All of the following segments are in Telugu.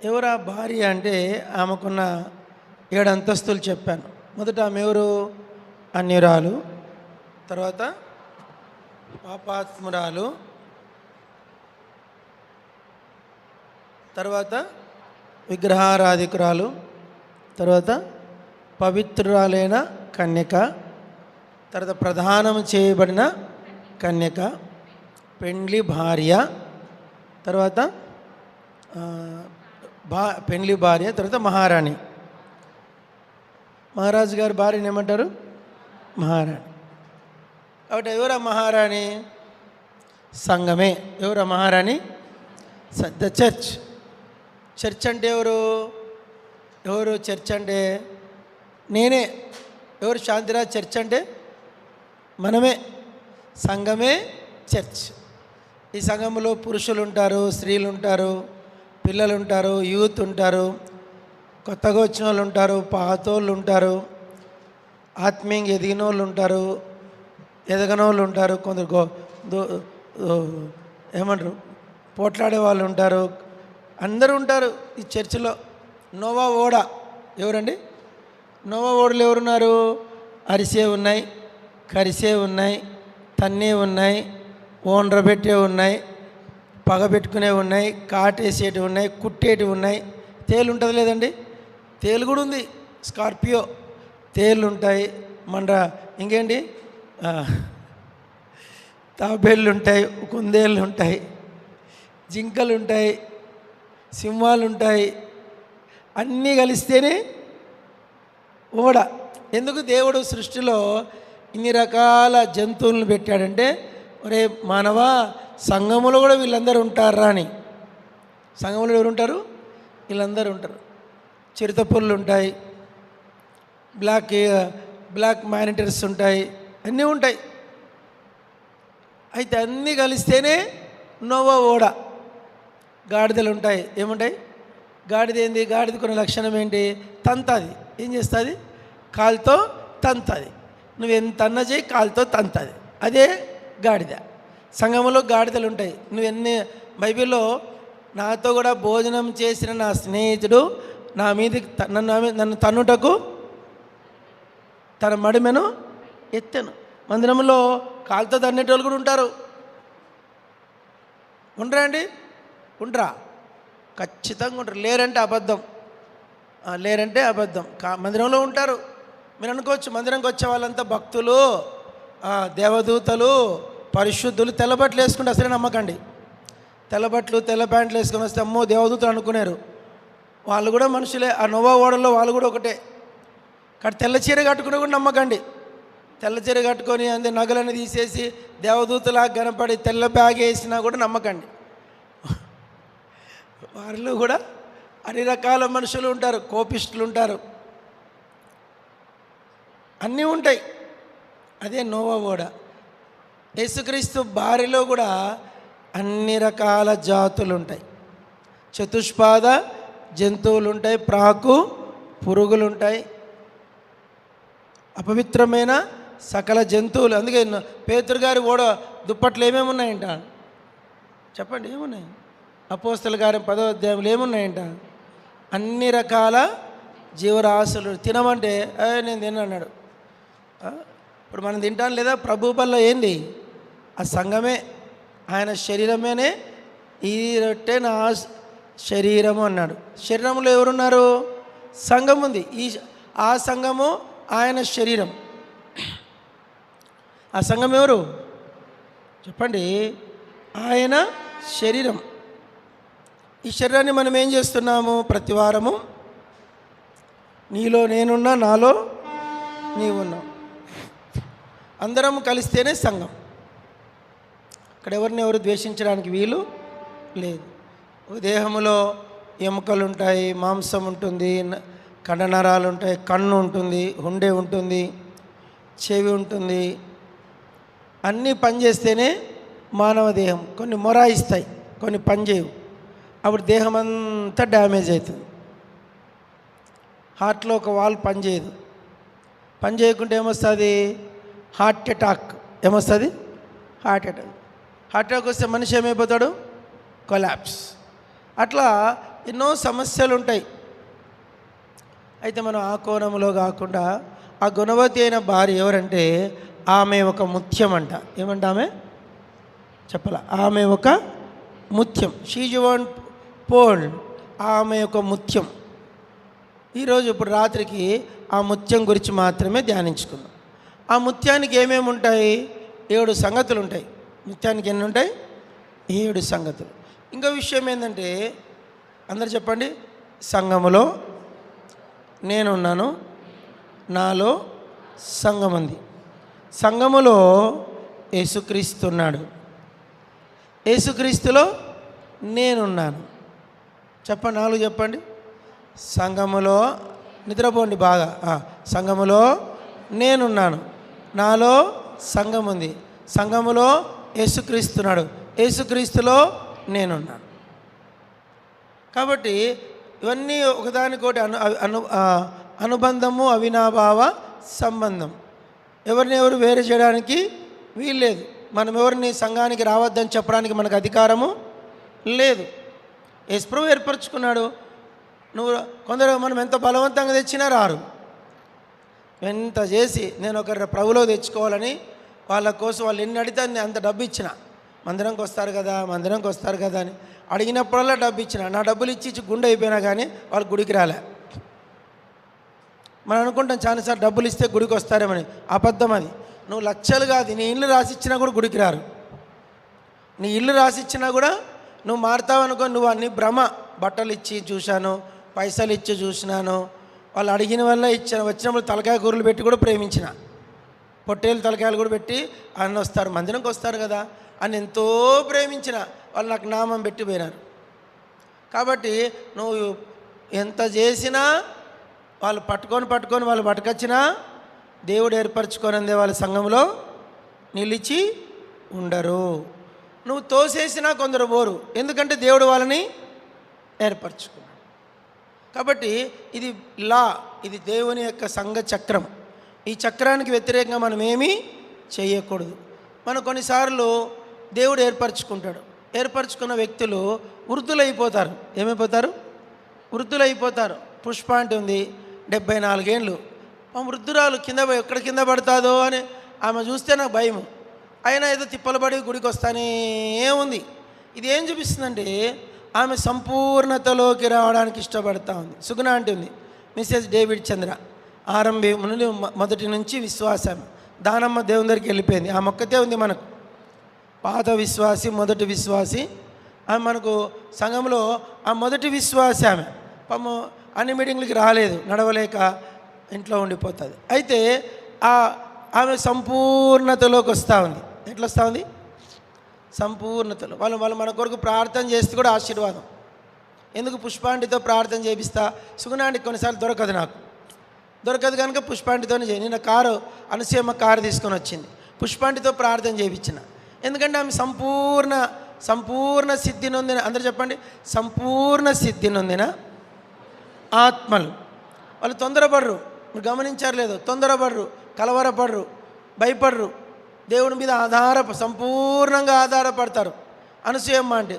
ఎవరా భార్య అంటే ఆమెకున్న 7 అంతస్తులు చెప్పాను. మొదట ఆమె ఎవరు? అన్యురాలు, తర్వాత పాపాత్మురాలు, తర్వాత విగ్రహారాధికురాలు, తర్వాత పవిత్రురాలైన కన్యక, తర్వాత ప్రధానం చేయబడిన కన్యక, పెండ్లి భార్య, తర్వాత పెండ్లి భార్య, తర్వాత మహారాణి. మహారాజు గారి భార్యని ఏమంటారు? మహారాణి. కాబట్టి ఎవరా మహారాణి? సంఘమే. ఎవరా మహారాణి? The church. చర్చ్ అంటే ఎవరు? చర్చ్ అంటే నేనే. ఎవరు? శాంతిరాజ్. చర్చ్ అంటే మనమే. సంఘమే చర్చ్. ఈ సంఘంలో పురుషులు ఉంటారు, స్త్రీలు ఉంటారు, పిల్లలు ఉంటారు, యూత్ ఉంటారు, కొత్తగా వచ్చిన వాళ్ళు ఉంటారు, పాతోళ్ళు ఉంటారు, ఆత్మీయంగా ఎదిగిన వాళ్ళు ఉంటారు, ఎదగని వాళ్ళు ఉంటారు, కొందరు ఏమంటారు పోట్లాడే వాళ్ళు ఉంటారు, అందరూ ఉంటారు ఈ చర్చిలో. నోవా ఓడ ఎవరండి? నోవా ఓడలు ఎవరున్నారు? అరిసే ఉన్నాయి, కరిసే ఉన్నాయి, తన్నే ఉన్నాయి, ఓండ్రబెట్టే ఉన్నాయి, పగబెట్టుకునే ఉన్నాయి, కాటేసేటివి ఉన్నాయి, కుట్టేటివి ఉన్నాయి. తేలు ఉంటుంది లేదండి? తేలు కూడా ఉంది. స్కార్పియో తేళ్ళు ఉంటాయి. ఇంకేంటి తాబేళ్ళు ఉంటాయి, కుందేళ్ళు ఉంటాయి, జింకలు ఉంటాయి, సింహాలు ఉంటాయి. అన్నీ కలిస్తేనే ఓడ. ఎందుకు దేవుడు సృష్టిలో ఇన్ని రకాల జంతువులను పెట్టాడంటే, ఒరే మానవా, సంఘములో కూడా వీళ్ళందరూ ఉంటారా అని. సంఘంలో ఎవరు ఉంటారు? వీళ్ళందరూ ఉంటారు. చిరుతపుల్లు ఉంటాయి, బ్లాక్ మానిటర్స్ ఉంటాయి, అన్నీ ఉంటాయి. అయితే అన్నీ కలిస్తేనే నోవా ఓడ. గాడిదలు ఉంటాయి. ఏముంటాయి? గాడిద ఏంది? గాడిద కొన్ని లక్షణం ఏంటి? తంతది. ఏం చేస్తుంది? కాలుతో తంతది. నువ్వెంత అన్న చేయి, కాలుతో తంతది. అదే గాడిద. సంఘంలో గాడిదలు ఉంటాయి. నువ్వెన్ని బైబిల్లో నాతో కూడా భోజనం చేసిన నా స్నేహితుడు నా మీదకి నన్ను తన్నుటకు తన మడిమెను ఎత్తెను. మందిరంలో కాలుతో తన్నేటోళ్ళు కూడా ఉంటారు. ఉండరా అండి? ఉండరా? ఖచ్చితంగా ఉంటారు. లేరంటే అబద్ధం. మందిరంలో ఉంటారు. మీరు అనుకోవచ్చు మందిరంకి వచ్చే వాళ్ళంతా భక్తులు, దేవదూతలు, పరిశుద్ధులు. తెల్లబట్టలు వేసుకుంటే అసలే నమ్మకండి. తెల్లబట్టలు, తెల్ల ప్యాంట్లు వేసుకొని వస్తే అమ్మో దేవదూతలు అనుకున్నారు. వాళ్ళు కూడా మనుషులే. ఆ నోవా ఓడల్లో వాళ్ళు కూడా ఒకటే. కానీ తెల్ల చీర కట్టుకుని కూడా నమ్మకండి. తెల్ల చీర కట్టుకొని అంతే నగలను తీసేసి దేవదూతలా కనపడి తెల్ల బ్యాగ్ వేసినా కూడా నమ్మకండి. వారిలో కూడా అన్ని రకాల మనుషులు ఉంటారు, కోపిస్టులు ఉంటారు, అన్నీ ఉంటాయి. అదే నోవా ఓడ. యేసుక్రీస్తు భార్యలో కూడా అన్ని రకాల జాతులు ఉంటాయి. చతుష్పాద జంతువులు ఉంటాయి, ప్రాకు పురుగులు ఉంటాయి, అపవిత్రమైన సకల జంతువులు. అందుకే పేతురు గారి ఓడ దుప్పట్లు ఏమేమి ఉన్నాయంట? చెప్పండి, ఏమున్నాయి? అపోస్తల గారి 10వ అధ్యాయంలో ఏమున్నాయంట? అన్ని రకాల జీవరాశులు. తినమంటే నేను తినన్నాడు. ఇప్పుడు మనం తింటాం లేదా? ప్రభు వల్ల ఏంది? ఆ సంఘమే, ఆయన శరీరమేనే. ఈ రొట్టె నా శరీరము అన్నాడు. శరీరంలో ఎవరున్నారు? సంఘం ఉంది. ఆ సంఘము ఆయన శరీరం. ఆ సంఘం ఎవరు? చెప్పండి. ఆయన శరీరం. ఈ శరీరాన్ని మనం ఏం చేస్తున్నాము? ప్రతి వారము నీలో నేనున్నా, నాలో నీవున్నావు, అందరం కలిస్తేనే సంఘం. ఇక్కడ ఎవరిని ఎవరు ద్వేషించడానికి వీలు లేదు. దేహంలో ఎముకలు ఉంటాయి, మాంసం ఉంటుంది, కండనరాలు ఉంటాయి, కన్ను ఉంటుంది, గుండె ఉంటుంది, చెవి ఉంటుంది. అన్నీ పనిచేస్తేనే మానవ దేహం. కొన్ని మొరాయిస్తాయి, కొన్ని పనిచేయవు. అప్పుడు దేహం అంతా డ్యామేజ్ అవుతుంది. హార్ట్లో ఒక వాల్ పనిచేయదు. పని చేయకుంటే ఏమొస్తుంది? Heart attack. ఏమొస్తుంది? Heart attack. హార్ట్ అటాక్ వస్తే మనిషి ఏమైపోతాడు? కొలాప్స్. అట్లా ఎన్నో సమస్యలు ఉంటాయి. అయితే మనం ఆ కోణంలో కాకుండా ఆ గుణవతి అయిన భార్య ఎవరంటే ఆమె ఒక ముత్యం అంట. ఏమంట ఆమె? చెప్పాల. ఆమె ఒక ముత్యం. She's one pearl. ఆమె ఒక ముత్యం. ఈరోజు ఇప్పుడు రాత్రికి ఆ ముత్యం గురించి మాత్రమే ధ్యానించుకుందాం. ఆ ముత్యానికి ఏమేమి ఉంటాయి? 7 సంగతులు ఉంటాయి. ముత్యానికి ఎన్ని ఉంటాయి? 7 సంగతులు. ఇంకో విషయం ఏంటంటే, అందరు చెప్పండి, సంఘములో నేనున్నాను, నాలో సంఘం ఉంది. సంఘములో యేసుక్రీస్తు ఉన్నాడు, యేసుక్రీస్తులో నేనున్నాను. చెప్పండి, 4 చెప్పండి. సంఘములో, నిద్రపోండి బాగా. సంఘములో నేనున్నాను, నాలో సంఘం ఉంది, సంఘములో యేసుక్రీస్తున్నాడు, యేసుక్రీస్తులో నేనున్నాను. కాబట్టి ఇవన్నీ ఒకదానికోటి అనుబంధము, అవినాభావ సంబంధం. ఎవరిని ఎవరు వేరు చేయడానికి వీల్లేదు. మనం ఎవరిని సంఘానికి రావద్దని చెప్పడానికి మనకు అధికారము లేదు. యేసుప్రభు ఏర్పరచుకున్నాడు. కొందరు మనం ఎంత బలవంతంగా తెచ్చినా రారు. ఎంత చేసి నేను ఒకరి ప్రభులో తెచ్చుకోవాలని వాళ్ళ కోసం వాళ్ళు ఎన్ని అడిగితే అంత డబ్బు ఇచ్చిన, మందిరంకి వస్తారు కదా అని అడిగినప్పుడల్లా డబ్బు ఇచ్చిన. నా డబ్బులు ఇచ్చి గుండె అయిపోయినా కానీ వాళ్ళు గుడికి రాలే. మనం అనుకుంటాం చాలాసార్లు డబ్బులు ఇస్తే గుడికి వస్తారేమని. అబద్ధం అది. నువ్వు లక్షలు కాదు, నీ ఇల్లు రాసిచ్చినా కూడా గుడికి రారు. నీ ఇల్లు రాసిచ్చినా కూడా నువ్వు మారుతావు అనుకో. నువ్వు అన్ని భ్రమ. బట్టలు ఇచ్చి చూశాను, పైసలు ఇచ్చి చూసినాను, వాళ్ళు అడిగిన వల్ల ఇచ్చాను. వచ్చినప్పుడు తలకాయ కూరలు పెట్టి కూడా ప్రేమించిన, పొట్టేలు తలకాయలు కూడా పెట్టి అన్న వస్తారు, మందిరంకి వస్తారు కదా అని ఎంతో ప్రేమించిన. వాళ్ళు నాకు నామం పెట్టి పోయినారు. కాబట్టి నువ్వు ఎంత చేసినా వాళ్ళు పట్టుకొని వాళ్ళు పట్టుకొచ్చినా దేవుడు ఏర్పరచుకోనందే వాళ్ళ సంఘంలో నిలిచి ఉండరు. నువ్వు తోసేసినా కొందరు పోరు, ఎందుకంటే దేవుడు వాళ్ళని ఏర్పరచుకున్నాడు. కాబట్టి ఇది లా, ఇది దేవుని యొక్క సంఘ చక్రం. ఈ చక్రానికి వ్యతిరేకంగా మనం ఏమీ చేయకూడదు. మనం కొన్నిసార్లు దేవుడు ఏర్పరచుకుంటాడు. ఏర్పరచుకున్న వ్యక్తులు వృద్ధులైపోతారు. ఏమైపోతారు? వృద్ధులైపోతారు. పుష్ప అంటే ఉంది, 74 ఏళ్ళు. ఆ వృద్ధురాలు ఎక్కడ కింద పడతాదో అని ఆమె చూస్తే నాకు భయం. అయినా ఏదో తిప్పలు పడి గుడికి వస్తానే ఉంది. ఇది ఏం చూపిస్తుందంటే ఆమె సంపూర్ణతలోకి రావడానికి ఇష్టపడతా ఉంది. సుగుణ అంటే ఉంది, మిసెస్ డేవిడ్ చంద్ర. ఆరంభం నుండి మొదటి నుంచి విశ్వాసం. దానమ్మ దేవుని దగ్గరికి వెళ్ళిపోయింది. ఆ మొక్కతే ఉంది మనకు. పాత విశ్వాసి, మొదటి విశ్వాసి. ఆమె మనకు సంఘంలో ఆ మొదటి విశ్వాసి. ఆమె అన్ని మీటింగ్లకి రాలేదు, నడవలేక ఇంట్లో ఉండిపోతుంది. అయితే ఆమె సంపూర్ణతలోకి వస్తూ ఉంది. ఎట్లా వస్తూ ఉంది? సంపూర్ణతలో. వాళ్ళు మన కొరకు ప్రార్థన చేస్తే కూడా ఆశీర్వాదం. ఎందుకు? పుష్పాంటితో ప్రార్థన చేపిస్తా. సుగుణాంటి కొన్నిసార్లు దొరకదు కనుక పుష్పాంటితోనే చేయి. నిన్న అనుసీమ కారు తీసుకొని వచ్చింది, పుష్పాంటితో ప్రార్థన చేయించిన. ఎందుకంటే ఆమె సంపూర్ణ సిద్ధి నొందిన. అందరూ చెప్పండి, సంపూర్ణ సిద్ధి నొందిన ఆత్మలు. వాళ్ళు తొందరపడరు. మీరు గమనించారు లేదు? తొందరపడరు, కలవరపడరు, భయపడరు. దేవుని మీద సంపూర్ణంగా ఆధారపడతారు. అనసూయమ్మ అంటే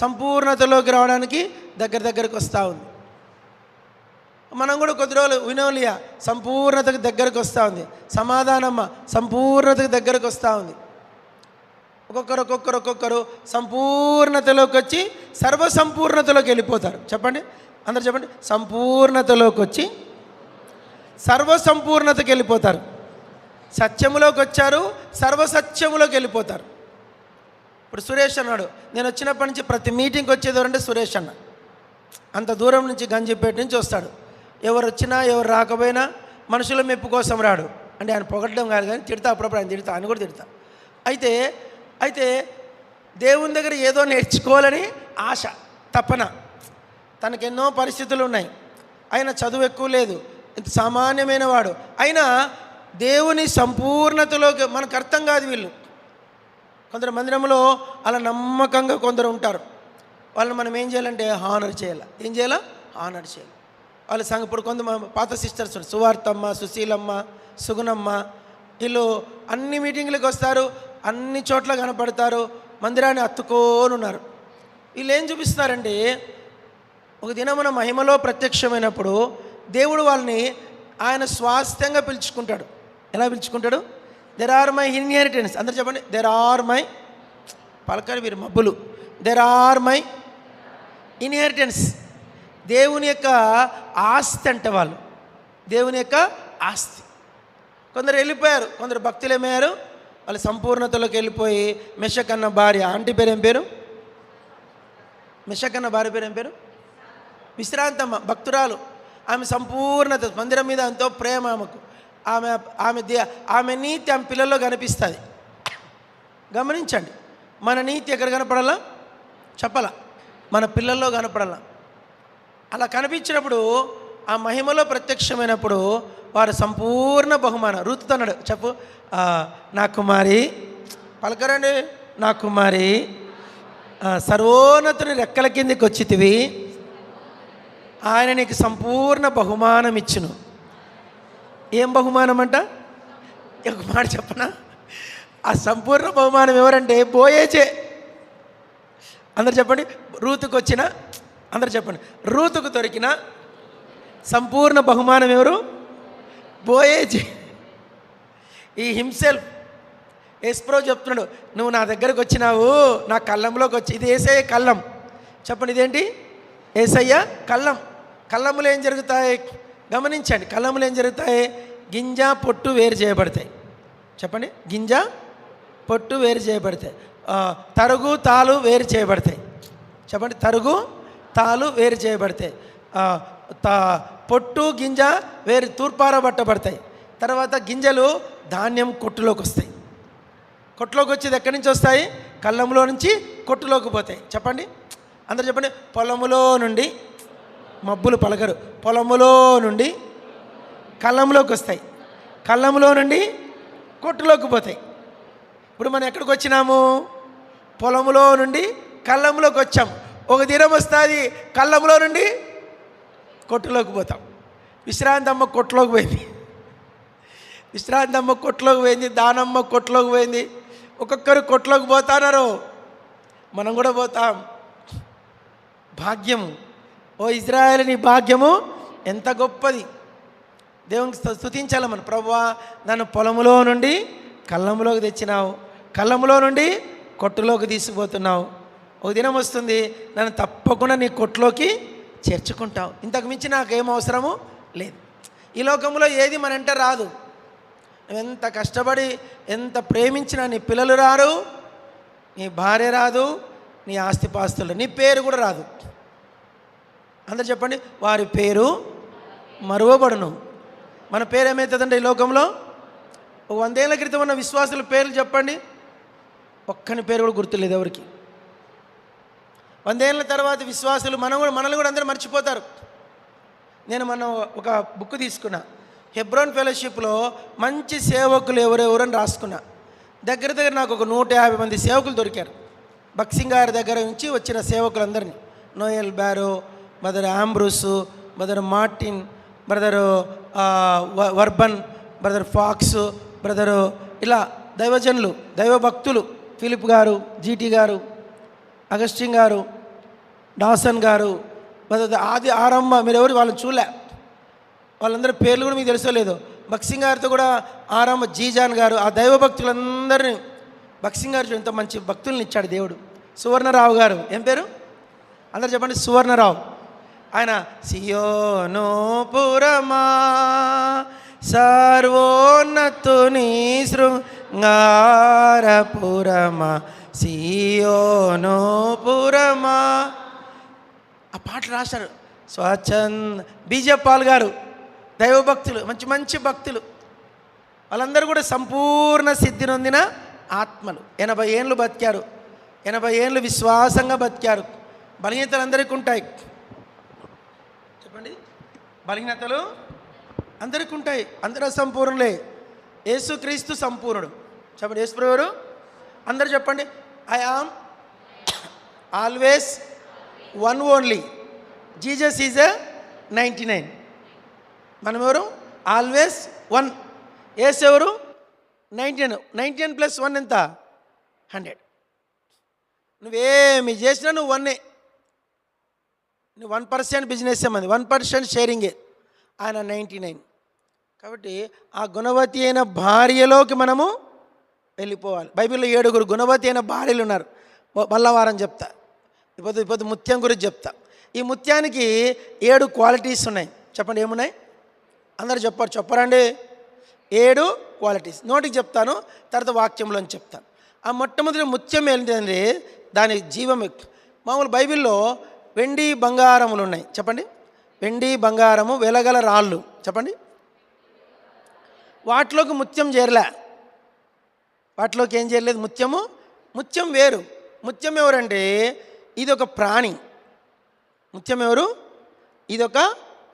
సంపూర్ణతలోకి రావడానికి దగ్గరకు వస్తూ ఉంది. మనం కూడా కొద్ది రోజులు వినోలియా సంపూర్ణతకు దగ్గరకు వస్తూ ఉంది. సమాధానమ్మ సంపూర్ణతకు దగ్గరకు వస్తూ ఉంది. ఒక్కొక్కరు సంపూర్ణతలోకి వచ్చి సర్వసంపూర్ణతలోకి వెళ్ళిపోతారు. చెప్పండి, అందరు చెప్పండి. సంపూర్ణతలోకి వచ్చి సర్వసంపూర్ణతకి వెళ్ళిపోతారు. సత్యములోకి వచ్చారు, సర్వసత్యములోకి వెళ్ళిపోతారు. ఇప్పుడు సురేష్ అన్నాడు, నేను వచ్చినప్పటి నుంచి ప్రతి మీటింగ్కి వచ్చేదోరంటే సురేష్ అన్న. అంత దూరం నుంచి గంజిపేట నుంచి వస్తాడు. ఎవరు వచ్చినా ఎవరు రాకపోయినా మనుషుల మెప్పు కోసం రాడు. అంటే ఆయన పొగట్టడం కాదు కానీ తిడతా, అప్పుడప్పుడు ఆయన కూడా తిడతా. అయితే దేవుని దగ్గర ఏదో నేర్చుకోవాలని ఆశ, తపన. తనకెన్నో పరిస్థితులు ఉన్నాయి. ఆయన చదువు ఎక్కువ లేదు, ఇంత సామాన్యమైన వాడు. అయినా దేవుని సంపూర్ణతలోకి మనకు అర్థం కాదు. వీళ్ళు కొందరు మందిరంలో అలా నమ్మకంగా కొందరు ఉంటారు. వాళ్ళని మనం ఏం చేయాలంటే హానర్ చేయాలి. ఏం చేయాలా? హానర్ చేయాలి. వాళ్ళ సంఘం ఇప్పుడు పాత సిస్టర్స్ సువార్తమ్మ, సుశీలమ్మ, సుగుణమ్మ, వీళ్ళు అన్ని మీటింగ్లకు వస్తారు, అన్ని చోట్ల కనపడతారు, మందిరాన్ని అత్తుకోని ఉన్నారు. వీళ్ళు ఏం చూపిస్తున్నారంటే ఒక దినమున మహిమలో ప్రత్యక్షమైనప్పుడు దేవుడు వాళ్ళని ఆయన స్వాస్థ్యంగా పిలుచుకుంటాడు. ఎలా పిలుచుకుంటాడు? There are my inheritance. అందరు చెప్పండి, దెర్ ఆర్ మై, పలకని మీరు మబ్బులు, దెర్ ఆర్ మై ఇన్హెరిటెన్స్. దేవుని యొక్క ఆస్తి అంటే వాళ్ళు, దేవుని యొక్క ఆస్తి. కొందరు వెళ్ళిపోయారు, కొందరు భక్తులు ఏమయ్యారు, వాళ్ళు సంపూర్ణతలోకి వెళ్ళిపోయి మెషక్ అన్న భార్య, ఆంటీ పేరు ఏం పేరు? మెషక్ అన్న భార్య పేరు ఏం పేరు? విశ్రాంతమ్మ, భక్తురాలు. ఆమె సంపూర్ణత, మందిరం మీద ఎంతో ప్రేమ ఆమెకు. ఆమె ఆమె ఆమె నీతి ఆమె పిల్లల్లో కనిపిస్తుంది. గమనించండి, మన నీతి ఎక్కడ కనపడాలా? చెప్పాలా? మన పిల్లల్లో కనపడాలా. అలా కనిపించినప్పుడు ఆ మహిమలో ప్రత్యక్షమైనప్పుడు వారు సంపూర్ణ బహుమానం. రూతుతన్నాడు, చెప్పు, నా కుమారి, పలకరండి, నా కుమారి, సర్వోన్నతుని రెక్కల కిందికి వచ్చితివి, ఆయన నీకు సంపూర్ణ బహుమానం ఇచ్చును. ఏం బహుమానం అంట? ఒక మాట చెప్పనా? ఆ సంపూర్ణ బహుమానం ఎవరంటే బోయేజే. అందరు చెప్పండి, రూతుకు వచ్చిన, అందరు చెప్పండి, రూతుకు దొరికిన సంపూర్ణ బహుమానం ఎవరు? బోయేజే. ఈ హిమ్సెల్ఫ్ యేసుప్రభు చెప్తున్నాడు, నువ్వు నా దగ్గరకు వచ్చినావు, నా కళ్ళంలోకి వచ్చి, ఇది యేసయ్య కళ్ళం. చెప్పండి, ఇదేంటి? యేసయ్య కళ్ళం. కళ్ళములు ఏం జరుగుతాయి? గమనించండి, కళ్ళములు ఏం జరుగుతాయి? గింజ పొట్టు వేరు చేయబడతాయి. చెప్పండి, గింజ పొట్టు వేరు చేయబడతాయి. తరుగు తాలు వేరు చేయబడతాయి. చెప్పండి, తరుగు తాలు వేరు చేయబడతాయి. పొట్టు గింజ వేరు తూర్పారబట్టబడతాయి. తర్వాత గింజలు ధాన్యం కొట్టులోకి వస్తాయి. కొట్టులోకి వచ్చేది ఎక్కడి నుంచి వస్తాయి? కళ్ళంలో నుంచి కొట్టులోకి పోతాయి. చెప్పండి, అందరు చెప్పండి, పొలములో నుండి, మబ్బులు పలకరు, పొలములో నుండి కళ్ళంలోకి వస్తాయి, కళ్ళంలో నుండి కొట్టులోకి పోతాయి. ఇప్పుడు మనం ఎక్కడికి వచ్చినాము? పొలములో నుండి కళ్ళంలోకి వచ్చాం. ఒక దినం వస్తుంది, కళ్ళంలో నుండి కొట్టులోకి పోతాం. విశ్రాంతమ్మ కొట్టులోకి పోయింది, విశ్రాంతమ్మ కొట్టులోకి పోయింది, దానమ్మ కొట్టులోకి పోయింది. ఒక్కొక్కరు కొట్టులోకి పోతున్నారు, మనం కూడా పోతాం. భాగ్యము, ఓ ఇజ్రాయేల్, నీ భాగ్యము ఎంత గొప్పది. దేవునికి స్తుతించాలి మనం. ప్రభువా, నన్ను పొలములో నుండి కళ్ళములోకి తెచ్చినావు, కళ్ళములో నుండి కొట్టులోకి తీసుకుపోతున్నావు. ఒక దినం వస్తుంది, నన్ను తప్పకుండా నీ కొట్టులోకి చేర్చుకుంటావు. ఇంతకు మించి నాకేం అవసరము లేదు. ఈ లోకంలో ఏది మన వెంట రాదు. ఎంత కష్టపడి ఎంత ప్రేమించినా నీ పిల్లలు రారు, నీ భార్య రాదు, నీ ఆస్తిపాస్తులు, నీ పేరు కూడా రాదు. అందరు చెప్పండి, వారి పేరు మరువబడును. మన పేరు ఏమవుతుందంటే ఈ లోకంలో? 100 ఏళ్ల క్రితం ఉన్న విశ్వాసుల పేర్లు చెప్పండి, ఒక్కని పేరు కూడా గుర్తులేదు ఎవరికి. 100 ఏళ్ళ తర్వాత విశ్వాసులు మనల్ని కూడా అందరూ మర్చిపోతారు. నేను మనం ఒక బుక్ తీసుకున్నా, హెబ్రోన్ ఫెలోషిప్లో మంచి సేవకులు ఎవరెవరని రాసుకున్నా. దగ్గర దగ్గర నాకు ఒక 150 మంది సేవకులు దొరికారు. బక్సింగ్ గారి దగ్గర నుంచి వచ్చిన సేవకులందరినీ, Noel Barrow, brother Ambrose, brother Martin, brother వర్బన్, బ్రదర్ ఫాక్స్, బ్రదరు, ఇలా దైవజనులు, దైవభక్తులు, ఫిలిప్ గారు, జీటీ గారు, అగస్టిన్ గారు, డాసన్ గారు, ఆది ఆరంభ, మీరు ఎవరు వాళ్ళని చూలే, వాళ్ళందరి పేర్లు కూడా మీకు తెలుసలేదు. బక్సింగ్ గారితో కూడా ఆరంభ, జీజాన్ గారు, ఆ దైవభక్తులందరినీ, బక్సింగ్ గారు ఎంతో మంచి భక్తుల్ని ఇచ్చాడు దేవుడు. సువర్ణరావు గారు, ఏం పేరు? అందరు చెప్పండి, సువర్ణరావు. ఆయన సియోను పురమా సర్వోన్నతుని శృంగారపురమా సియోను పురమా, ఆ పాటలు రాశారు. బీజేపాల్ గారు, దైవభక్తులు, మంచి మంచి భక్తులు, వాళ్ళందరూ కూడా సంపూర్ణ సిద్ధి నొందిన ఆత్మలు. 80 ఏళ్ళు బతికారు, 80 ఏళ్ళు విశ్వాసంగా బతికారు. బలహీనతలు అందరికీ ఉంటాయి. చెప్పండి, బలహీనతలు అందరికీ ఉంటాయి. అందరూ సంపూర్ణులే. యేసుక్రీస్తు సంపూర్ణుడు. చెప్పండి, యేసు ప్రభువు. అందరూ చెప్పండి, I am always one only, Jesus is a 99. మనం ఎవరు? Always one. యేసు ఎవరు? 99. 99 + 1 ఎంత? 100. నువ్వేమి చేసినా నువ్వు 1. 1% బిజినెస్ మంది, 1% షేరింగే, ఆయన 99. కాబట్టి ఆ గుణవతి అయిన భార్యలోకి మనము వెళ్ళిపోవాలి. బైబిల్లో 7 గుణవతి అయిన భార్యలు ఉన్నారు. మల్లవారం చెప్తా, ఇప్పుడు ముత్యం గురించి చెప్తా. ఈ ముత్యానికి 7 క్వాలిటీస్ ఉన్నాయి. చెప్పండి ఏమున్నాయి? అందరు చెప్పరండి. 7 క్వాలిటీస్ నోటికి చెప్తాను, తర్వాత వాక్యంలో చెప్తాను. ఆ మొట్టమొదటి ముత్యం ఏంటంటే దాని జీవం. మామూలు బైబిల్లో వెండి బంగారములు ఉన్నాయి. చెప్పండి, వెండి బంగారము, వెలగల రాళ్ళు. చెప్పండి, వాటిలోకి ముత్యం చేరలే. వాటిలోకి ఏం చేయలేదు? ముత్యం వేరు. ముత్యం ఎవరంటే ఇది ఒక ప్రాణి. ముత్యం ఎవరు? ఇదొక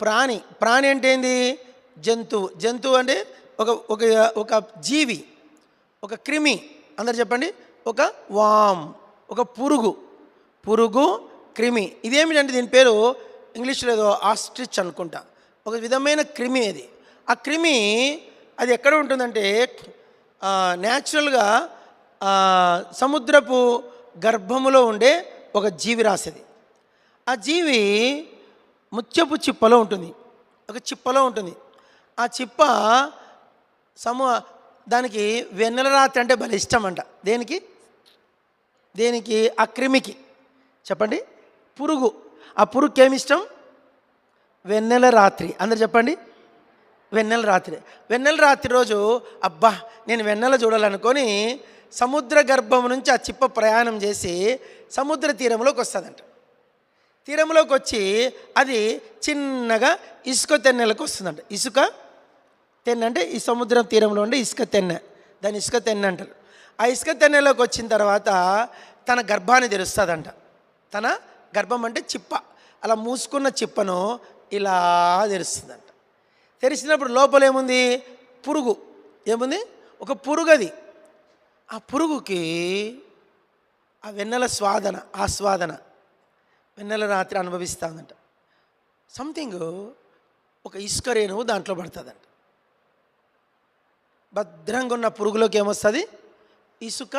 ప్రాణి. ప్రాణి అంటే ఏంది? జంతువు అంటే ఒక జీవి, ఒక క్రిమి. అందరు చెప్పండి, ఒక వామ్, ఒక పురుగు క్రిమి. ఇదేమిటంటే దీని పేరు ఇంగ్లీష్లో ఏదో ఆస్ట్రిచ్ అనుకుంటా, ఒక విధమైన క్రిమి అది. ఆ క్రిమి అది ఎక్కడ ఉంటుందంటే న్యాచురల్గా సముద్రపు గర్భములో ఉండే ఒక జీవి రాసేది. ఆ జీవి ముత్యపు చిప్పలో ఉంటుంది, ఒక చిప్పలో ఉంటుంది. ఆ చిప్ప దానికి వెన్నెల రాత్రి అంటే భలే ఇష్టం అంట. దేనికి? ఆ క్రిమికి. చెప్పండి, పురుగు. ఆ పురుగుకి ఏమి ఇష్టం? వెన్నెల రాత్రి. అందరు చెప్పండి, వెన్నెల రాత్రి రోజు అబ్బా నేను వెన్నెల చూడాలనుకొని సముద్ర గర్భం నుంచి ఆ చిప్ప ప్రయాణం చేసి సముద్ర తీరంలోకి వస్తుందంట. తీరంలోకి వచ్చి అది చిన్నగా ఇసుక తెన్నెలకు వస్తుందంట. ఇసుక తెన్నె అంటే ఈ సముద్రం తీరంలో ఉండే ఇసుక తెన్నె, దాన్ని ఇసుక తెన్నె అంటారు. ఆ ఇసుక తెన్నెలోకి వచ్చిన తర్వాత తన గర్భాన్ని తెరుస్తుందంట. తన గర్భం అంటే చిప్ప, అలా మూసుకున్న చిప్పను ఇలా తెరుస్తుందంట. తెరిచినప్పుడు లోపల ఏముంది? పురుగు. ఏముంది? ఒక పురుగు. అది ఆ పురుగుకి ఆ వెన్నెల ఆస్వాదన వెన్నెల రాత్రి అనుభవిస్తుందంట. సంథింగ్ ఒక ఇసుక రేణువు దాంట్లో పడుతుందంట. భద్రంగా ఉన్న పురుగులోకి ఏమొస్తుంది? ఇసుక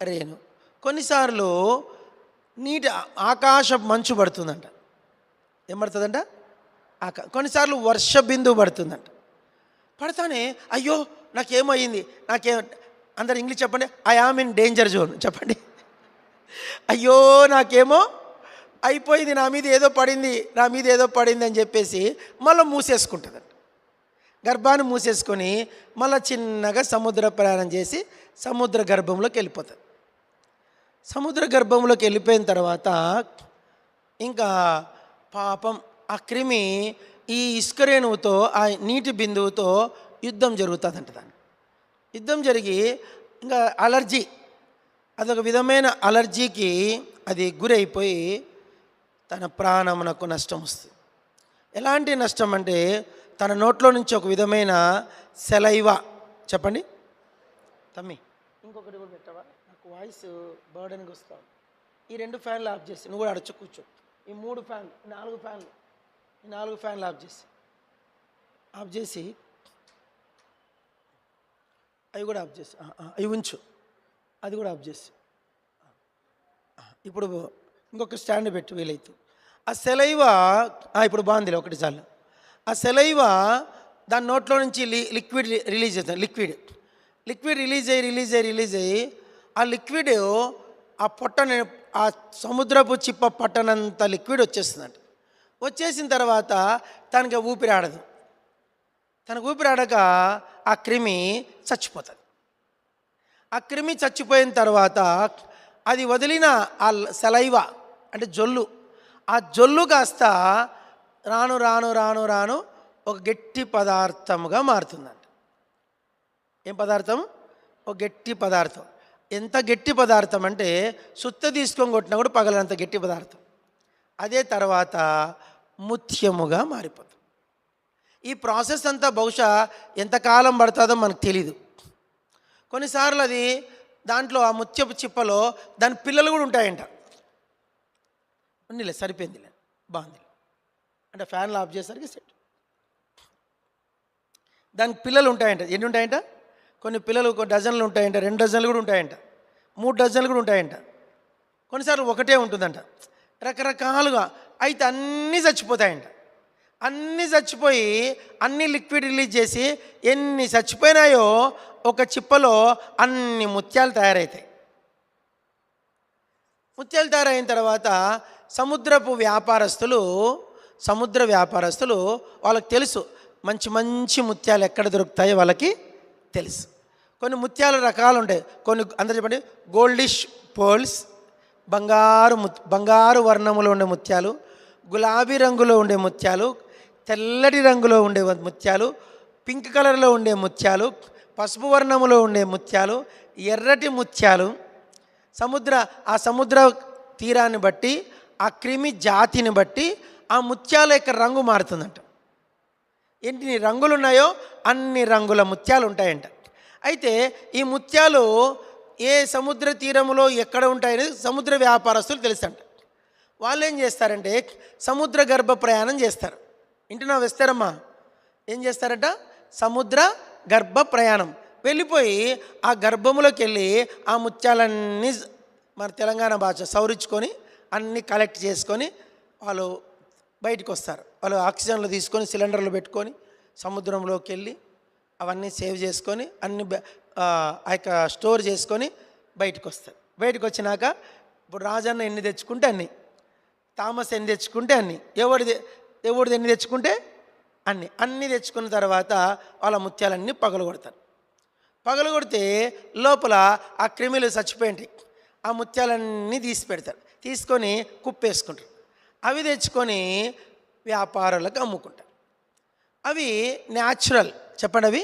రేణు. కొన్నిసార్లు నీటి ఆకాశ మంచు పడుతుందంట. ఏం పడుతుందంట? కొన్నిసార్లు వర్ష బిందువు పడుతుందంట. పడతానే అయ్యో నాకేమయ్యింది, అందరు ఇంగ్లీష్ చెప్పండి, I am in danger zone. చెప్పండి, అయ్యో నాకేమో అయిపోయింది, నా మీద ఏదో పడింది అని చెప్పేసి మళ్ళీ మూసేసుకుంటుందంట. గర్భాన్ని మూసేసుకొని మళ్ళీ చిన్నగా సముద్ర ప్రయాణం చేసి సముద్ర గర్భంలోకి వెళ్ళిపోతుంది. సముద్ర గర్భంలోకి వెళ్ళిపోయిన తర్వాత ఇంకా పాపం ఆ క్రిమి ఈ ఇసుక రేణువుతో, ఆ నీటి బిందువుతో యుద్ధం జరుగుతుందంట. దాన్ని యుద్ధం జరిగి ఇంకా అలర్జీ, అదొక విధమైన అలర్జీకి అది గురైపోయి తన ప్రాణమునకు నష్టం వస్తుంది. ఎలాంటి నష్టం అంటే తన నోట్లో నుంచి ఒక విధమైన సెలైవా. చెప్పండి తమ్మి, ఇంకొకటి కూడా పెట్టవా? నాకు వాయిస్ బర్డెన్గా వస్తాను. ఈ 2 ఫ్యాన్లు ఆఫ్ చేసి, నువ్వు కూడా అడచు కూర్చో. ఈ 3 ఫ్యాన్లు, 4 ఫ్యాన్లు, ఈ 4 ఫ్యాన్లు ఆఫ్ చేసి అవి కూడా ఆఫ్ చేసి, అవి ఉంచు, అది కూడా ఆఫ్ చేసి. ఇప్పుడు ఇంకొక స్టాండ్ పెట్టు వీలైతే. ఆ సెలైవా ఇప్పుడు బాగుంది, ఒకటి చాలు. ఆ సెలైవా దాని నోట్లో నుంచి లిక్విడ్ రిలీజ్ అవుతుంది. లిక్విడ్ రిలీజ్ అయ్యి ఆ లిక్విడ్ ఆ సముద్రపు చిప్ప పట్టనంత లిక్విడ్ వచ్చేస్తుందంట. వచ్చేసిన తర్వాత తనకి ఊపిరాడదు. తనకు ఊపిరాడక ఆ క్రిమి చచ్చిపోతుంది. ఆ క్రిమి చచ్చిపోయిన తర్వాత అది వదిలిన ఆ సెలైవా అంటే జొల్లు, ఆ జొల్లు కాస్త రాను ఒక గట్టి పదార్థముగా మారుతుందంట. ఏం పదార్థం? ఒక గట్టి పదార్థం. ఎంత గట్టి పదార్థం అంటే సుత్త తీసుకొని కొట్టినా కూడా పగలంత గట్టి పదార్థం. అదే తర్వాత ముత్యముగా మారిపోతుంది. ఈ ప్రాసెస్ అంతా బహుశా ఎంతకాలం పడుతుందో మనకు తెలీదు. కొన్నిసార్లు అది దాంట్లో ఆ ముత్యపు చిప్పలో దాని పిల్లలు కూడా ఉంటాయంట. ఉన్నిలే, సరిపోయిందిలే, బాగుంది అంటే ఫ్యాన్లు ఆఫ్ చేసరికి సెట్. దానికి పిల్లలు ఉంటాయంట. ఎన్ని ఉంటాయంట? కొన్ని పిల్లలు 1 డజన్లు ఉంటాయంట, 2 డజన్లు కూడా ఉంటాయంట, 3 డజన్లు కూడా ఉంటాయంట. కొన్నిసార్లు ఒకటే ఉంటుందంట. రకరకాలుగా అయితే అన్నీ చచ్చిపోతాయంట. అన్నీ చచ్చిపోయి అన్ని లిక్విడ్ రిలీజ్ చేసి ఎన్ని చచ్చిపోయినాయో ఒక చిప్పలో అన్ని ముత్యాలు తయారవుతాయి. ముత్యాలు తయారైన తర్వాత సముద్ర వ్యాపారస్తులు వాళ్ళకి తెలుసు మంచి మంచి ముత్యాలు ఎక్కడ దొరుకుతాయో వాళ్ళకి తెలుసు. కొన్ని ముత్యాల రకాలు ఉంటాయి. కొన్ని అందరూ చెప్పండి, గోల్డిష్ పర్ల్స్, బంగారు వర్ణములో ఉండే ముత్యాలు, గులాబీ రంగులో ఉండే ముత్యాలు, తెల్లటి రంగులో ఉండే ముత్యాలు, పింక్ కలర్లో ఉండే ముత్యాలు, పసుపు వర్ణములో ఉండే ముత్యాలు, ఎర్రటి ముత్యాలు. సముద్ర తీరాన్ని బట్టి, ఆ క్రిమి జాతిని బట్టి ఆ ముత్యాల యొక్క రంగు మారుతుందంట. ఎన్ని రంగులు ఉన్నాయో అన్ని రంగుల ముత్యాలు ఉంటాయంట. అయితే ఈ ముత్యాలు ఏ సముద్ర తీరములో ఎక్కడ ఉంటాయని సముద్ర వ్యాపారస్తులు తెలుసంట. వాళ్ళు ఏం చేస్తారంటే సముద్ర గర్భ ప్రయాణం చేస్తారు. ఇంటినా వేస్తారమ్మా, ఏం చేస్తారట? సముద్ర గర్భ ప్రయాణం వెళ్ళిపోయి ఆ గర్భములోకి వెళ్ళి ఆ ముత్యాలన్నీ మన తెలంగాణ భాష సౌరించుకొని అన్నీ కలెక్ట్ చేసుకొని వాళ్ళు బయటకు వస్తారు. వాళ్ళు ఆక్సిజన్లు తీసుకొని సిలిండర్లు పెట్టుకొని సముద్రంలోకి వెళ్ళి అవన్నీ సేవ్ చేసుకొని అన్ని ఆ యొక్క స్టోర్ చేసుకొని బయటకు వస్తారు. బయటకు వచ్చినాక ఇప్పుడు రాజన్న ఎన్ని తెచ్చుకుంటే అన్ని, థామస్ ఎన్ని తెచ్చుకుంటే అన్ని, ఎవరిది ఎన్ని తెచ్చుకుంటే అన్నీ తెచ్చుకున్న తర్వాత వాళ్ళ ముత్యాలన్నీ పగలగొడతారు. పగలగొడితే లోపల ఆ క్రిమిలు చచ్చిపోయింటాయి. ఆ ముత్యాలన్నీ తీసి పెడతారు. తీసుకొని కుప్పేసుకుంటారు. అవి తెచ్చుకొని వ్యాపారులకు అమ్ముకుంటారు. అవి న్యాచురల్. చెప్పండి, అవి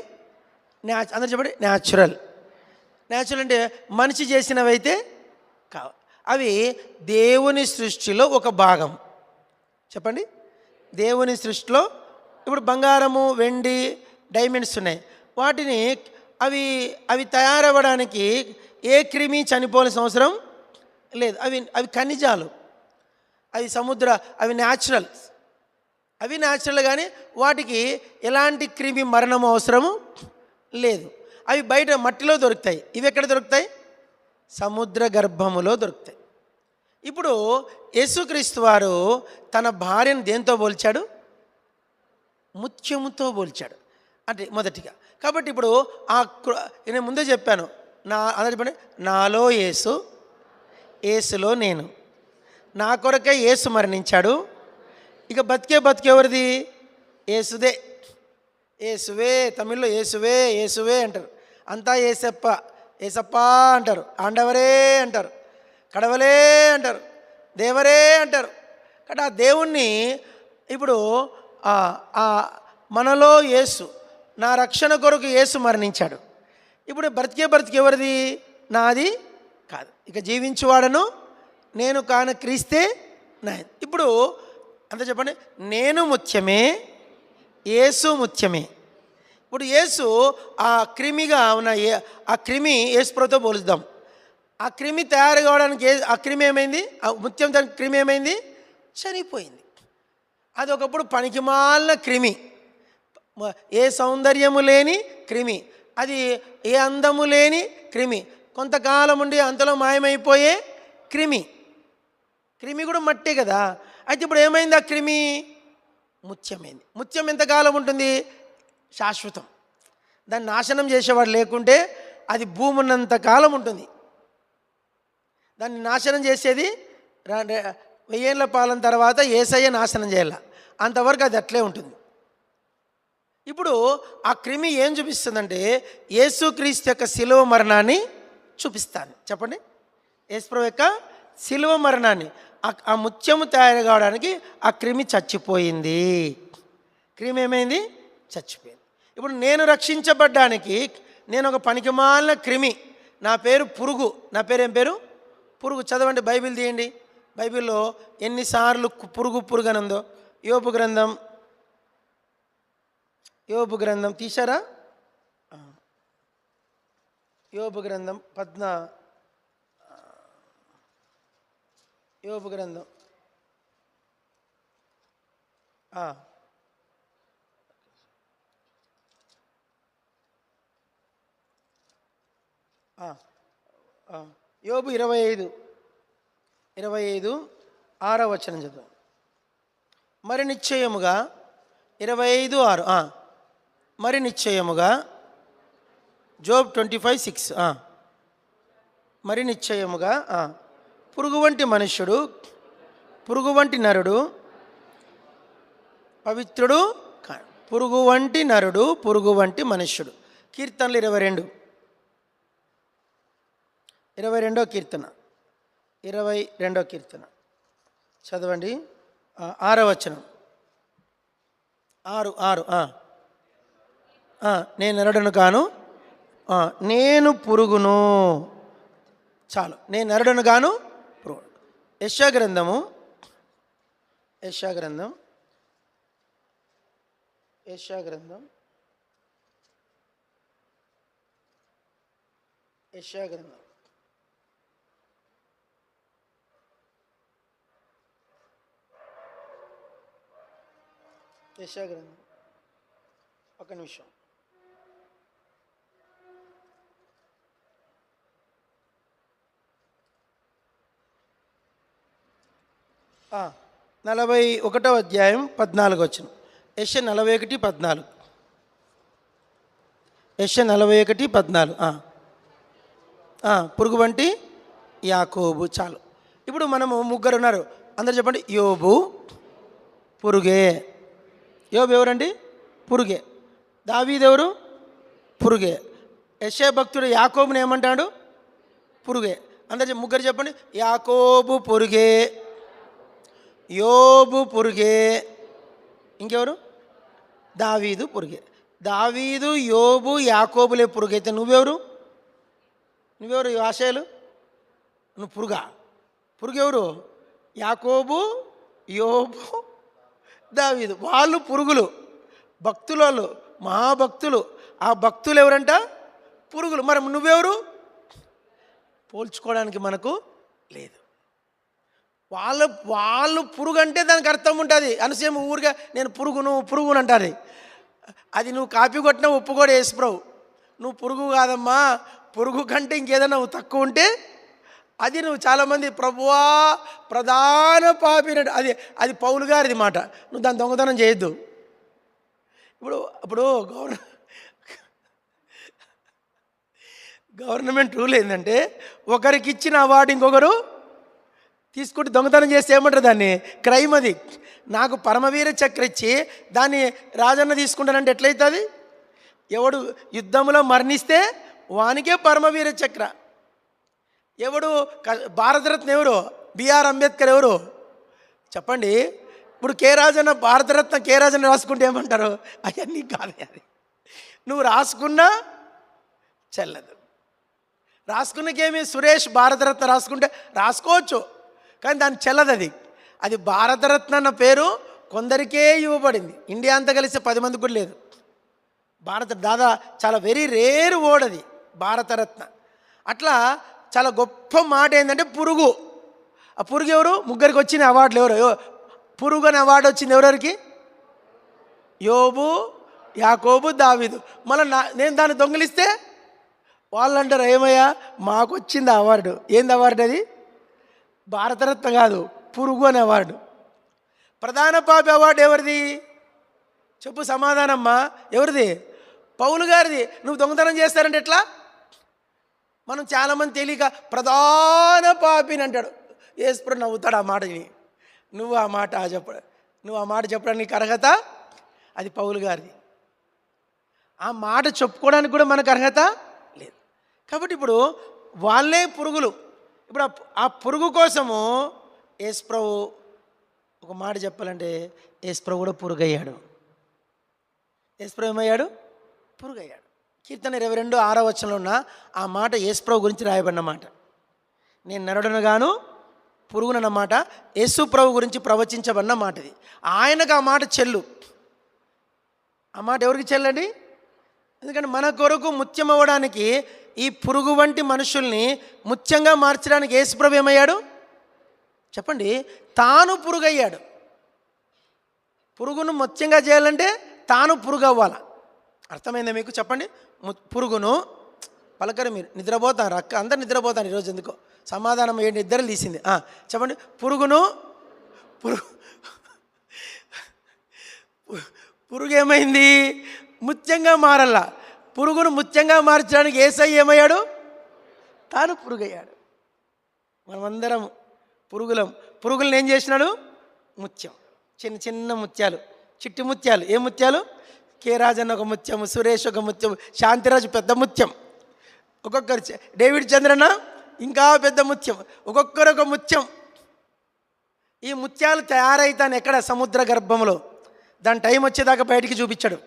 అందరూ చెప్పండి. న్యాచురల్ అంటే మనిషి చేసినవి అయితే కావు. అవి దేవుని సృష్టిలో ఒక భాగం. చెప్పండి, దేవుని సృష్టిలో. ఇప్పుడు బంగారము, వెండి, డైమండ్స్ ఉన్నాయి. వాటిని అవి తయారవ్వడానికి ఏ క్రిమి చనిపోవాల్సిన అవసరం లేదు. అవి ఖనిజాలు, అవి న్యాచురల్ కానీ వాటికి ఎలాంటి క్రిమి మరణం అవసరము లేదు. అవి బయట మట్టిలో దొరుకుతాయి. ఇవి ఎక్కడ దొరుకుతాయి? సముద్ర గర్భములో దొరుకుతాయి. ఇప్పుడు యేసుక్రీస్తు వారు తన భార్యను దేంతో పోల్చాడు? ముత్యముతో పోల్చాడు. అంటే మొదటిగా. కాబట్టి ఇప్పుడు నేను ముందే చెప్పాను, అందరు చెప్పండి, నాలో యేసు, యేసులో నేను. నా కొరకే యేసు మరణించాడు. ఇక బతికే ఎవరిది? యేసుదే. యేసువే, తమిళ్లో యేసువే అంటారు. అంతా ఏసప్ప అంటారు. ఆండవరే అంటారు. కడవలే అంటారు. దేవరే అంటారు. కాబట్టి ఆ దేవుణ్ణి ఇప్పుడు మనలో యేసు, నా రక్షణ కొరకు యేసు మరణించాడు. ఇప్పుడు బ్రతికే ఎవరిది? నాది కాదు. ఇక జీవించువాడను నేను కాన క్రీస్తే నా. ఇప్పుడు అంత చెప్పండి, నేను ముత్యమే, యేసు ముత్యమే. ఇప్పుడు యేసు ఆ క్రిమిగా ఉన్న ఆ క్రిమి యేసుప్రభుతో పోలుద్దాం. ఆ క్రిమి తయారు కావడానికి ఆ క్రిమి ఏమైంది? ఆ ముత్యం దానికి క్రిమి ఏమైంది? చనిపోయింది. అది ఒకప్పుడు పనికిమాలిన క్రిమి, ఏ సౌందర్యము లేని క్రిమి, అది ఏ అందము లేని క్రిమి, కొంతకాలం ఉండి అంతలో మాయమైపోయే క్రిమి కూడా మట్టే కదా. అయితే ఇప్పుడు ఏమైంది? ఆ క్రిమి ముత్యమైంది. ముత్యం ఎంతకాలం ఉంటుంది? శాశ్వతం. దాన్ని నాశనం చేసేవాడు లేకుంటే అది భూమి ఉన్నంత కాలం ఉంటుంది. దాన్ని నాశనం చేసేది 1000 ఏళ్ల పాలన తర్వాత యేసయ్య నాశనం చేయాల, అంతవరకు అది అట్లే ఉంటుంది. ఇప్పుడు ఆ క్రిమి ఏం చూపిస్తుందంటే యేసుక్రీస్తు యొక్క శిలువ మరణాన్ని చూపిస్తాను. చెప్పండి, యేసుప్రభు యొక్క శిలువ మరణాన్ని. ఆ ముత్యము తయారు కావడానికి ఆ క్రిమి చచ్చిపోయింది. క్రిమి ఏమైంది? చచ్చిపోయింది. ఇప్పుడు నేను రక్షించబడ్డానికి నేను ఒక పనికిమాలిన క్రిమి, నా పేరు పురుగు. నా పేరు ఏం పేరు? పురుగు. చదవండి, బైబిల్ తీయండి. బైబిల్లో ఎన్నిసార్లు పురుగు అని ఉందో. యోబు గ్రంథం తీశారా? యోబు గ్రంథం యోబు గ్రంథం యోబు 25 6వ వచనం చదువు. మరి నిశ్చయముగా 25:6 మరి నిశ్చయముగా జోబ్ 25:6 మరి నిశ్చయముగా పురుగు వంటి మనుష్యుడు, పురుగు వంటి నరుడు పవిత్రుడు, పురుగు వంటి నరుడు, పురుగు వంటి మనుష్యుడు. కీర్తనలు 22 కీర్తన 22 కీర్తన చదవండి. 6వ వచనం 6 నేను నరుడను కాను, నేను పురుగును. చాలు, నేను నరుడను గాను పురుగు. యెషయా గ్రంథం 41వ అధ్యాయం 14 వచనం. యెషయా 41:14. యెషయా 41:14. పురుగు వంటి యాకోబు. చాలు. ఇప్పుడు మనము ముగ్గురు ఉన్నారు, అందరు చెప్పండి. యోబు పురుగే. యోబు ఎవరండి? పురుగే. దావీదు ఎవరు? పురుగే. యెషయా భక్తుడు యాకోబుని ఏమంటాడు? పురుగే. అందరు ముగ్గురు చెప్పండి. యాకోబు పురుగే, యోబు పురుగే. ఇంకెవరు? దావీదు పురుగే. దావీదు, యోబు, యాకోబులే పురుగైతే నువ్వెవరు? ఆశయాలు? నువ్వు పురుగా. పురుగెవరు? యాకోబు, యోబు, దావీదు. వాళ్ళు పురుగులు, భక్తులు, వాళ్ళు మహాభక్తులు. ఆ భక్తులు ఎవరంట? పురుగులు. మరి నువ్వెవరు? పోల్చుకోవడానికి మనకు లేదు. వాళ్ళు పురుగు అంటే దానికి అర్థం ఉంటుంది. అనసేమ ఊరిగా నేను పురుగును అంటారు. అది నువ్వు కాపీ కొట్టినా ఉప్పు కూడా యేసుప్రభు. నువ్వు పురుగు కాదమ్మా, పురుగు కంటే ఇంకేదైనా నువ్వు తక్కువ ఉంటే అది నువ్వు. చాలామంది ప్రభువా ప్రధాన పాపి అది పౌలు గారిది మాట. నువ్వు దాన్ని దొంగతనం చేయొద్దు. ఇప్పుడు గవర్నమెంట్ రూల్ ఏంటంటే ఒకరికి ఇచ్చిన అవార్డు ఇంకొకరు తీసుకుంటే దొంగతనం చేస్తే ఏమంటారు? దాన్ని క్రైమ్. అది నాకు పరమవీర చక్ర ఇచ్చి దాన్ని రాజన్న తీసుకుంటానంటే ఎట్లయితుంది? ఎవడు యుద్ధంలో మరణిస్తే వానికే పరమవీర చక్ర. ఎవడు భారతరత్న ఎవరు? బిఆర్ అంబేద్కర్ ఎవరు చెప్పండి. ఇప్పుడు కే రాజన్న భారతరత్న కే రాజన్న రాసుకుంటే ఏమంటారు? అవన్నీ కాదు. అది నువ్వు రాసుకున్నా చెల్లదు. రాసుకున్నకేమి? సురేష్ భారతరత్న రాసుకుంటే రాసుకోవచ్చు, కానీ దాని చెల్లదు. అది భారతరత్న అన్న పేరు కొందరికే ఇవ్వబడింది. ఇండియా అంతా కలిసి 10 మందికి కూడా లేదు. చాలా వెరీ రేర్ వర్డ్ అది భారతరత్న. అట్లా చాలా గొప్ప మాట ఏంటంటే పురుగు. ఆ పురుగు ఎవరు? ముగ్గురికి వచ్చిన అవార్డులు ఎవరు? పురుగు అనే అవార్డు వచ్చింది ఎవరెవరికి? యోబు, యాకోబు, దావీదు. మళ్ళీ నేను దాన్ని దొంగిలిస్తే వాళ్ళు అంటారు ఏమయ్యా మాకు వచ్చింది అవార్డు. ఏంది అవార్డు? అది భారతరత్న కాదు, పురుగు అనే అవార్డు. ప్రధాన పాపి అవార్డు ఎవరిది? చెప్పు సమాధానమ్మా. ఎవరిది? పౌలు గారిది. నువ్వు దొంగతనం చేస్తారంటే ఎట్లా? మనం చాలామంది తెలియక ప్రధాన పాపిని అంటాడు. యేసుప్రభు నవ్వుతాడు ఆ మాట విని. నువ్వు ఆ మాట చెప్పడానికి అర్హత అది పౌలు గారిది. ఆ మాట చెప్పుకోవడానికి కూడా మనకు అర్హత లేదు. కాబట్టి ఇప్పుడు వాళ్ళే పురుగులు. ఇప్పుడు ఆ పురుగు కోసము యేసుప్రభు ఒక మాట చెప్పాలంటే యేసుప్రభు కూడా పురుగయ్యాడు. యేసుప్రభు ఏమయ్యాడు? పురుగయ్యాడు. కీర్తన 22:6 వచనంలో ఉన్న ఆ మాట యేసుప్రభు గురించి రాయబడిన మాట. నేను నరుడను గాను పురుగునన్న మాట యేసుప్రభు గురించి ప్రవచించబడిన మాట. ఇది ఆయనకు ఆ మాట చెల్లు. ఆ మాట ఎవరికి చెల్లండి? ఎందుకంటే మన కొరకు ముత్యం అవ్వడానికి ఈ పురుగు వంటి మనుషుల్ని ముత్యంగా మార్చడానికి యేసుప్రభు ఏమయ్యాడు చెప్పండి? తాను పురుగయ్యాడు. పురుగును ముత్యంగా చేయాలంటే తాను పురుగు అవ్వాలి. అర్థమైందా మీకు? చెప్పండి. పురుగును పలకరు. మీరు నిద్రపోతారు, అక్క అందరు నిద్రపోతారు ఈరోజు. ఎందుకో సమాధానం ఏంటి? నిద్రలు తీసింది. చెప్పండి. పురుగు పురుగు ఏమైంది? ముత్యంగా మారల్లా. పురుగును ముత్యంగా మార్చడానికి యేసయ్య ఏమయ్యాడు? తాను పురుగయ్యాడు. మనమందరం పురుగులను ఏం చేసినాడు? ముత్యం. చిన్న చిన్న ముత్యాలు, చిట్టి ముత్యాలు. ఏ ముత్యాలు? కే రాజన్ ఒక ముత్యము, సురేష్ ఒక ముత్యం, శాంతిరాజు పెద్ద ముత్యం, ఒక్కొక్కరు డేవిడ్ చంద్రన్న ఇంకా పెద్ద ముత్యం, ఒక్కొక్కరు ఒక ముత్యం. ఈ ముత్యాలు తయారైతాను ఎక్కడ? సముద్ర గర్భంలో. దాని టైం వచ్చేదాకా బయటికి చూపించాడు.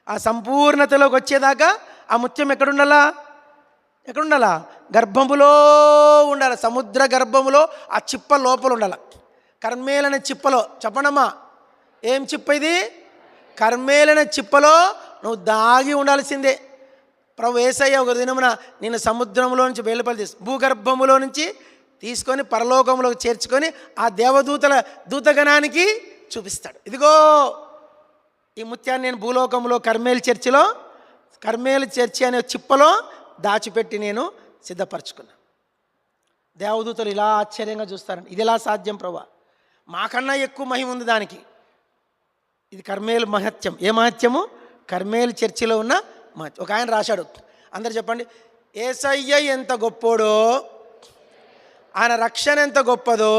ఆ సంపూర్ణతలోకి వచ్చేదాకా ఆ ముత్యం ఎక్కడుండాలా? గర్భములో ఉండాలి. సముద్ర గర్భములో ఆ చిప్ప లోపల ఉండాలి. కర్మేలనే చిప్పలో. చెప్పనమ్మా, ఏం చిప్ప ఇది? కర్మేలనే చిప్పలో నువ్వు దాగి ఉండాల్సిందే. ప్రభు యేసయ్య ఒక దినమున నేను సముద్రంలో నుంచి వెలుపలి భూగర్భములో నుంచి తీసుకొని పరలోకంలోకి చేర్చుకొని ఆ దూతగణానికి చూపిస్తాడు. ఇదిగో ఈ ముత్యాన్ని నేను భూలోకంలో కర్మేలు చర్చి అనే చిప్పలో దాచిపెట్టి నేను సిద్ధపరచుకున్నా. దేవదూతలు ఇలా ఆశ్చర్యంగా చూస్తారండి. ఇది ఎలా సాధ్యం ప్రభా? మాకన్నా ఎక్కువ మహిమ ఉంది దానికి. ఇది కర్మేలు మహత్యం. ఏ మహత్యము? కర్మేలు చర్చిలో ఉన్న మహత్యం. ఒక ఆయన రాశాడు, అందరు చెప్పండి. యేసయ్య ఎంత గొప్పోడో, ఆయన రక్షణ ఎంత గొప్పదో,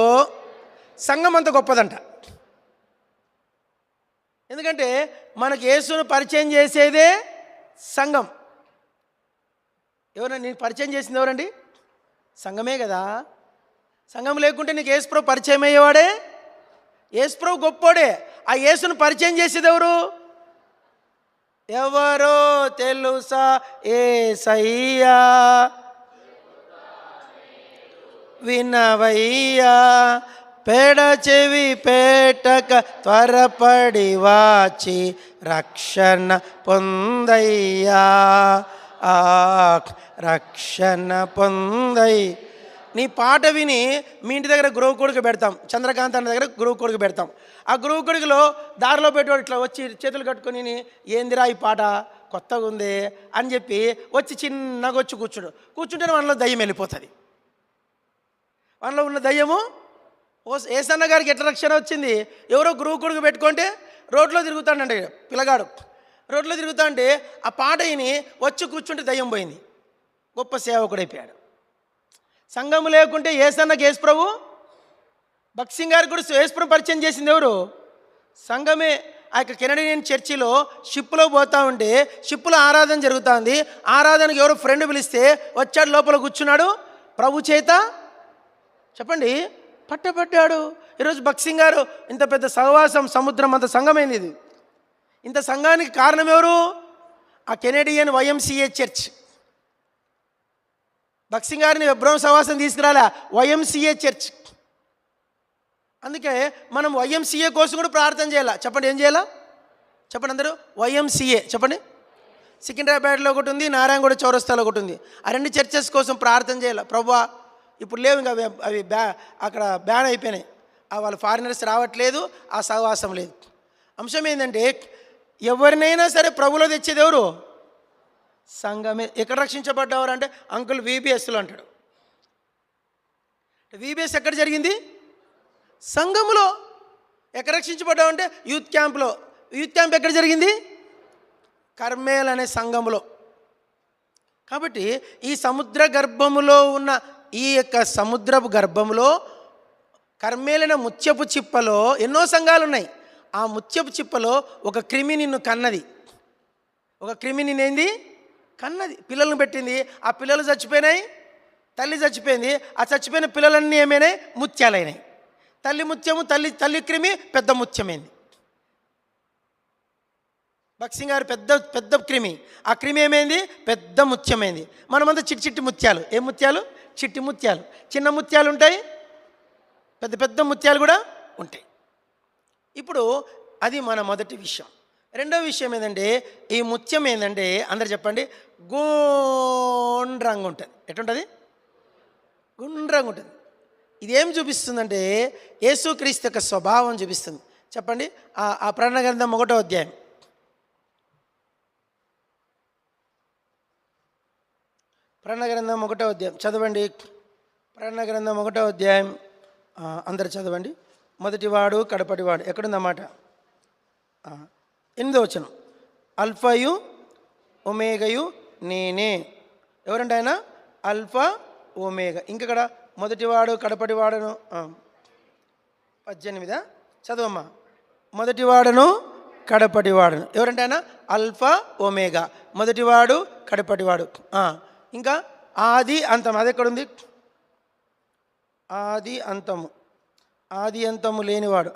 సంఘం అంత గొప్పదంట. ఎందుకంటే మనకు యేసును పరిచయం చేసేదే సంఘం. ఎవరైనా నేను పరిచయం చేసింది ఎవరండి? సంఘమే కదా. సంఘం లేకుంటే నీకు యేసుప్రభు పరిచయం అయ్యేవాడే. యేసుప్రభు గొప్పోడే. ఆ యేసును పరిచయం చేసేది ఎవరు? ఎవరో తెలుసా? యేసయ్యా వినవయ్యా, పేడ చెవి పేటక త్వరపడి వాచి రక్షణ పొందయ్యా, రక్షణ పొందై. నీ పాట విని మీ ఇంటి దగ్గర గురువు కొడుకు పెడతాం. చంద్రకాంత్ అన్న దగ్గర గురువు కొడుకు పెడతాం. ఆ గురువు కొడుకులో దారిలో పెట్టేవాడు ఇట్లా వచ్చి చేతులు కట్టుకొని ఏందిరా ఈ పాట కొత్తగా ఉంది అని చెప్పి వచ్చి చిన్నగా వచ్చి కూర్చుంటే మనలో దయ్యం వెళ్ళిపోతుంది. మనలో ఉన్న దయ్యము ఏసన్న గారికి ఎట్లా రక్షణ వచ్చింది? ఎవరో గురువు కొడుకు పెట్టుకుంటే రోడ్లో తిరుగుతాడండి పిల్లగాడు. రోడ్లో తిరుగుతా అంటే ఆ పాట విని వచ్చి కూర్చుంటే దయ్యం పోయింది. గొప్ప సేవకుడైపోయాడు. సంఘం లేకుంటే యేసన్నకి యేసుప్రభు, భక్సింగ్ గారికి కూడా యేసుప్రభు పరిచయం చేసింది ఎవరు? సంఘమే. ఆ యొక్క కెనడియన్ చర్చిలో షిప్లో పోతా ఉంటే షిప్లో ఆరాధన జరుగుతుంది. ఆరాధనకి ఎవరో ఫ్రెండ్ పిలిస్తే వచ్చాడు, లోపల కూర్చున్నాడు, ప్రభు చేత చెప్పండి పట్టబడ్డాడు. ఈరోజు భక్సింగ్ గారు ఇంత పెద్ద సహవాసం, సముద్రం అంత సంఘమైంది. ఇది ఇంత సంఘానికి కారణం ఎవరు? ఆ కెనడియన్ YMCA చర్చ్. భక్సింగ్ గారిని ఎబ్రహం సహవాసం తీసుకురాలే, YMCA చర్చ్. అందుకే మనం YMCA కోసం కూడా ప్రార్థన చేయాలా. చెప్పండి, ఏం చేయాలా? చెప్పండి అందరూ. YMCA చెప్పండి. సికింద్రాబాద్లో ఒకటి ఉంది, నారాయణగూడ చౌరస్తాలో ఒకటి ఉంది. ఆ రెండు చర్చెస్ కోసం ప్రార్థన చేయాలి. ప్రభువా ఇప్పుడు లేవు, ఇంకా అవి అక్కడ బ్యాన్ అయిపోయినాయి. వాళ్ళు ఫారినర్స్ రావట్లేదు, ఆ సహవాసం లేదు. అంశం ఏంటంటే ఎవరినైనా సరే ప్రభులో తెచ్చేది ఎవరు? సంఘమే. ఎక్కడ రక్షించబడ్డవారు అంటే అంకుల్ VBSలో అంటాడు. VBS ఎక్కడ జరిగింది? సంఘములో. ఎక్కడ రక్షించబడ్డావు అంటే యూత్ క్యాంప్లో. యూత్ క్యాంప్ ఎక్కడ జరిగింది? కర్మేల్ అనే సంఘములో. కాబట్టి ఈ సముద్ర గర్భములో ఉన్న ఈ యొక్క సముద్రపు గర్భంలో కర్మేలైన ముత్యపు చిప్పలో ఎన్నో సంఘాలు ఉన్నాయి. ఆ ముత్యపు చిప్పలో ఒక క్రిమి నిన్ను కన్నది. ఒక క్రిమి నిన్నేంది కన్నది, పిల్లలను పెట్టింది. ఆ పిల్లలు చచ్చిపోయినాయి, తల్లి చచ్చిపోయింది. ఆ చచ్చిపోయిన పిల్లలన్నీ ఏమైనాయి? ముత్యాలైనాయి. తల్లి ముత్యము, తల్లి క్రిమి పెద్ద ముత్యమైంది. భక్సింగ్ గారు పెద్ద క్రిమి, ఆ క్రిమి ఏమైంది? పెద్ద ముత్యమైంది. మనమంతా చిట్టి ముత్యాలు. ఏ ముత్యాలు? చిట్టి ముత్యాలు. చిన్న ముత్యాలు ఉంటాయి, పెద్ద ముత్యాలు కూడా ఉంటాయి. ఇప్పుడు అది మన మొదటి విషయం. రెండో విషయం ఏంటంటే ఈ ముత్యం ఏంటంటే అందరు చెప్పండి, గుండ్రంగా ఉంటుంది. ఎటుంటుంది? గుండ్రంగా ఉంటుంది. ఇదేం చూపిస్తుందంటే యేసుక్రీస్తు యొక్క స్వభావం చూపిస్తుంది. చెప్పండి, ఆ ప్రకటన గ్రంథం 1వ అధ్యాయం. ప్రకటన గ్రంథం 1వ అధ్యాయం చదవండి. ప్రకటన గ్రంథం 1వ అధ్యాయం అందరు చదవండి. మొదటివాడు కడపటివాడు ఎక్కడుందన్నమాట? 8వ వచనం, అల్ఫాయు ఒమేగయు నేనే. ఎవరంటే ఆయన? Alpha omega. ఇంకక్కడ మొదటివాడు కడపటివాడను. 18 చదవమ్మా. మొదటివాడను కడపటివాడను. ఎవరంటే ఆయన? అల్ఫా ఒమేగా, మొదటివాడు కడపటివాడు. ఇంకా ఆది అంతం. అది ఎక్కడుంది? ఆది అంతము, ఆది అంతము లేనివాడు.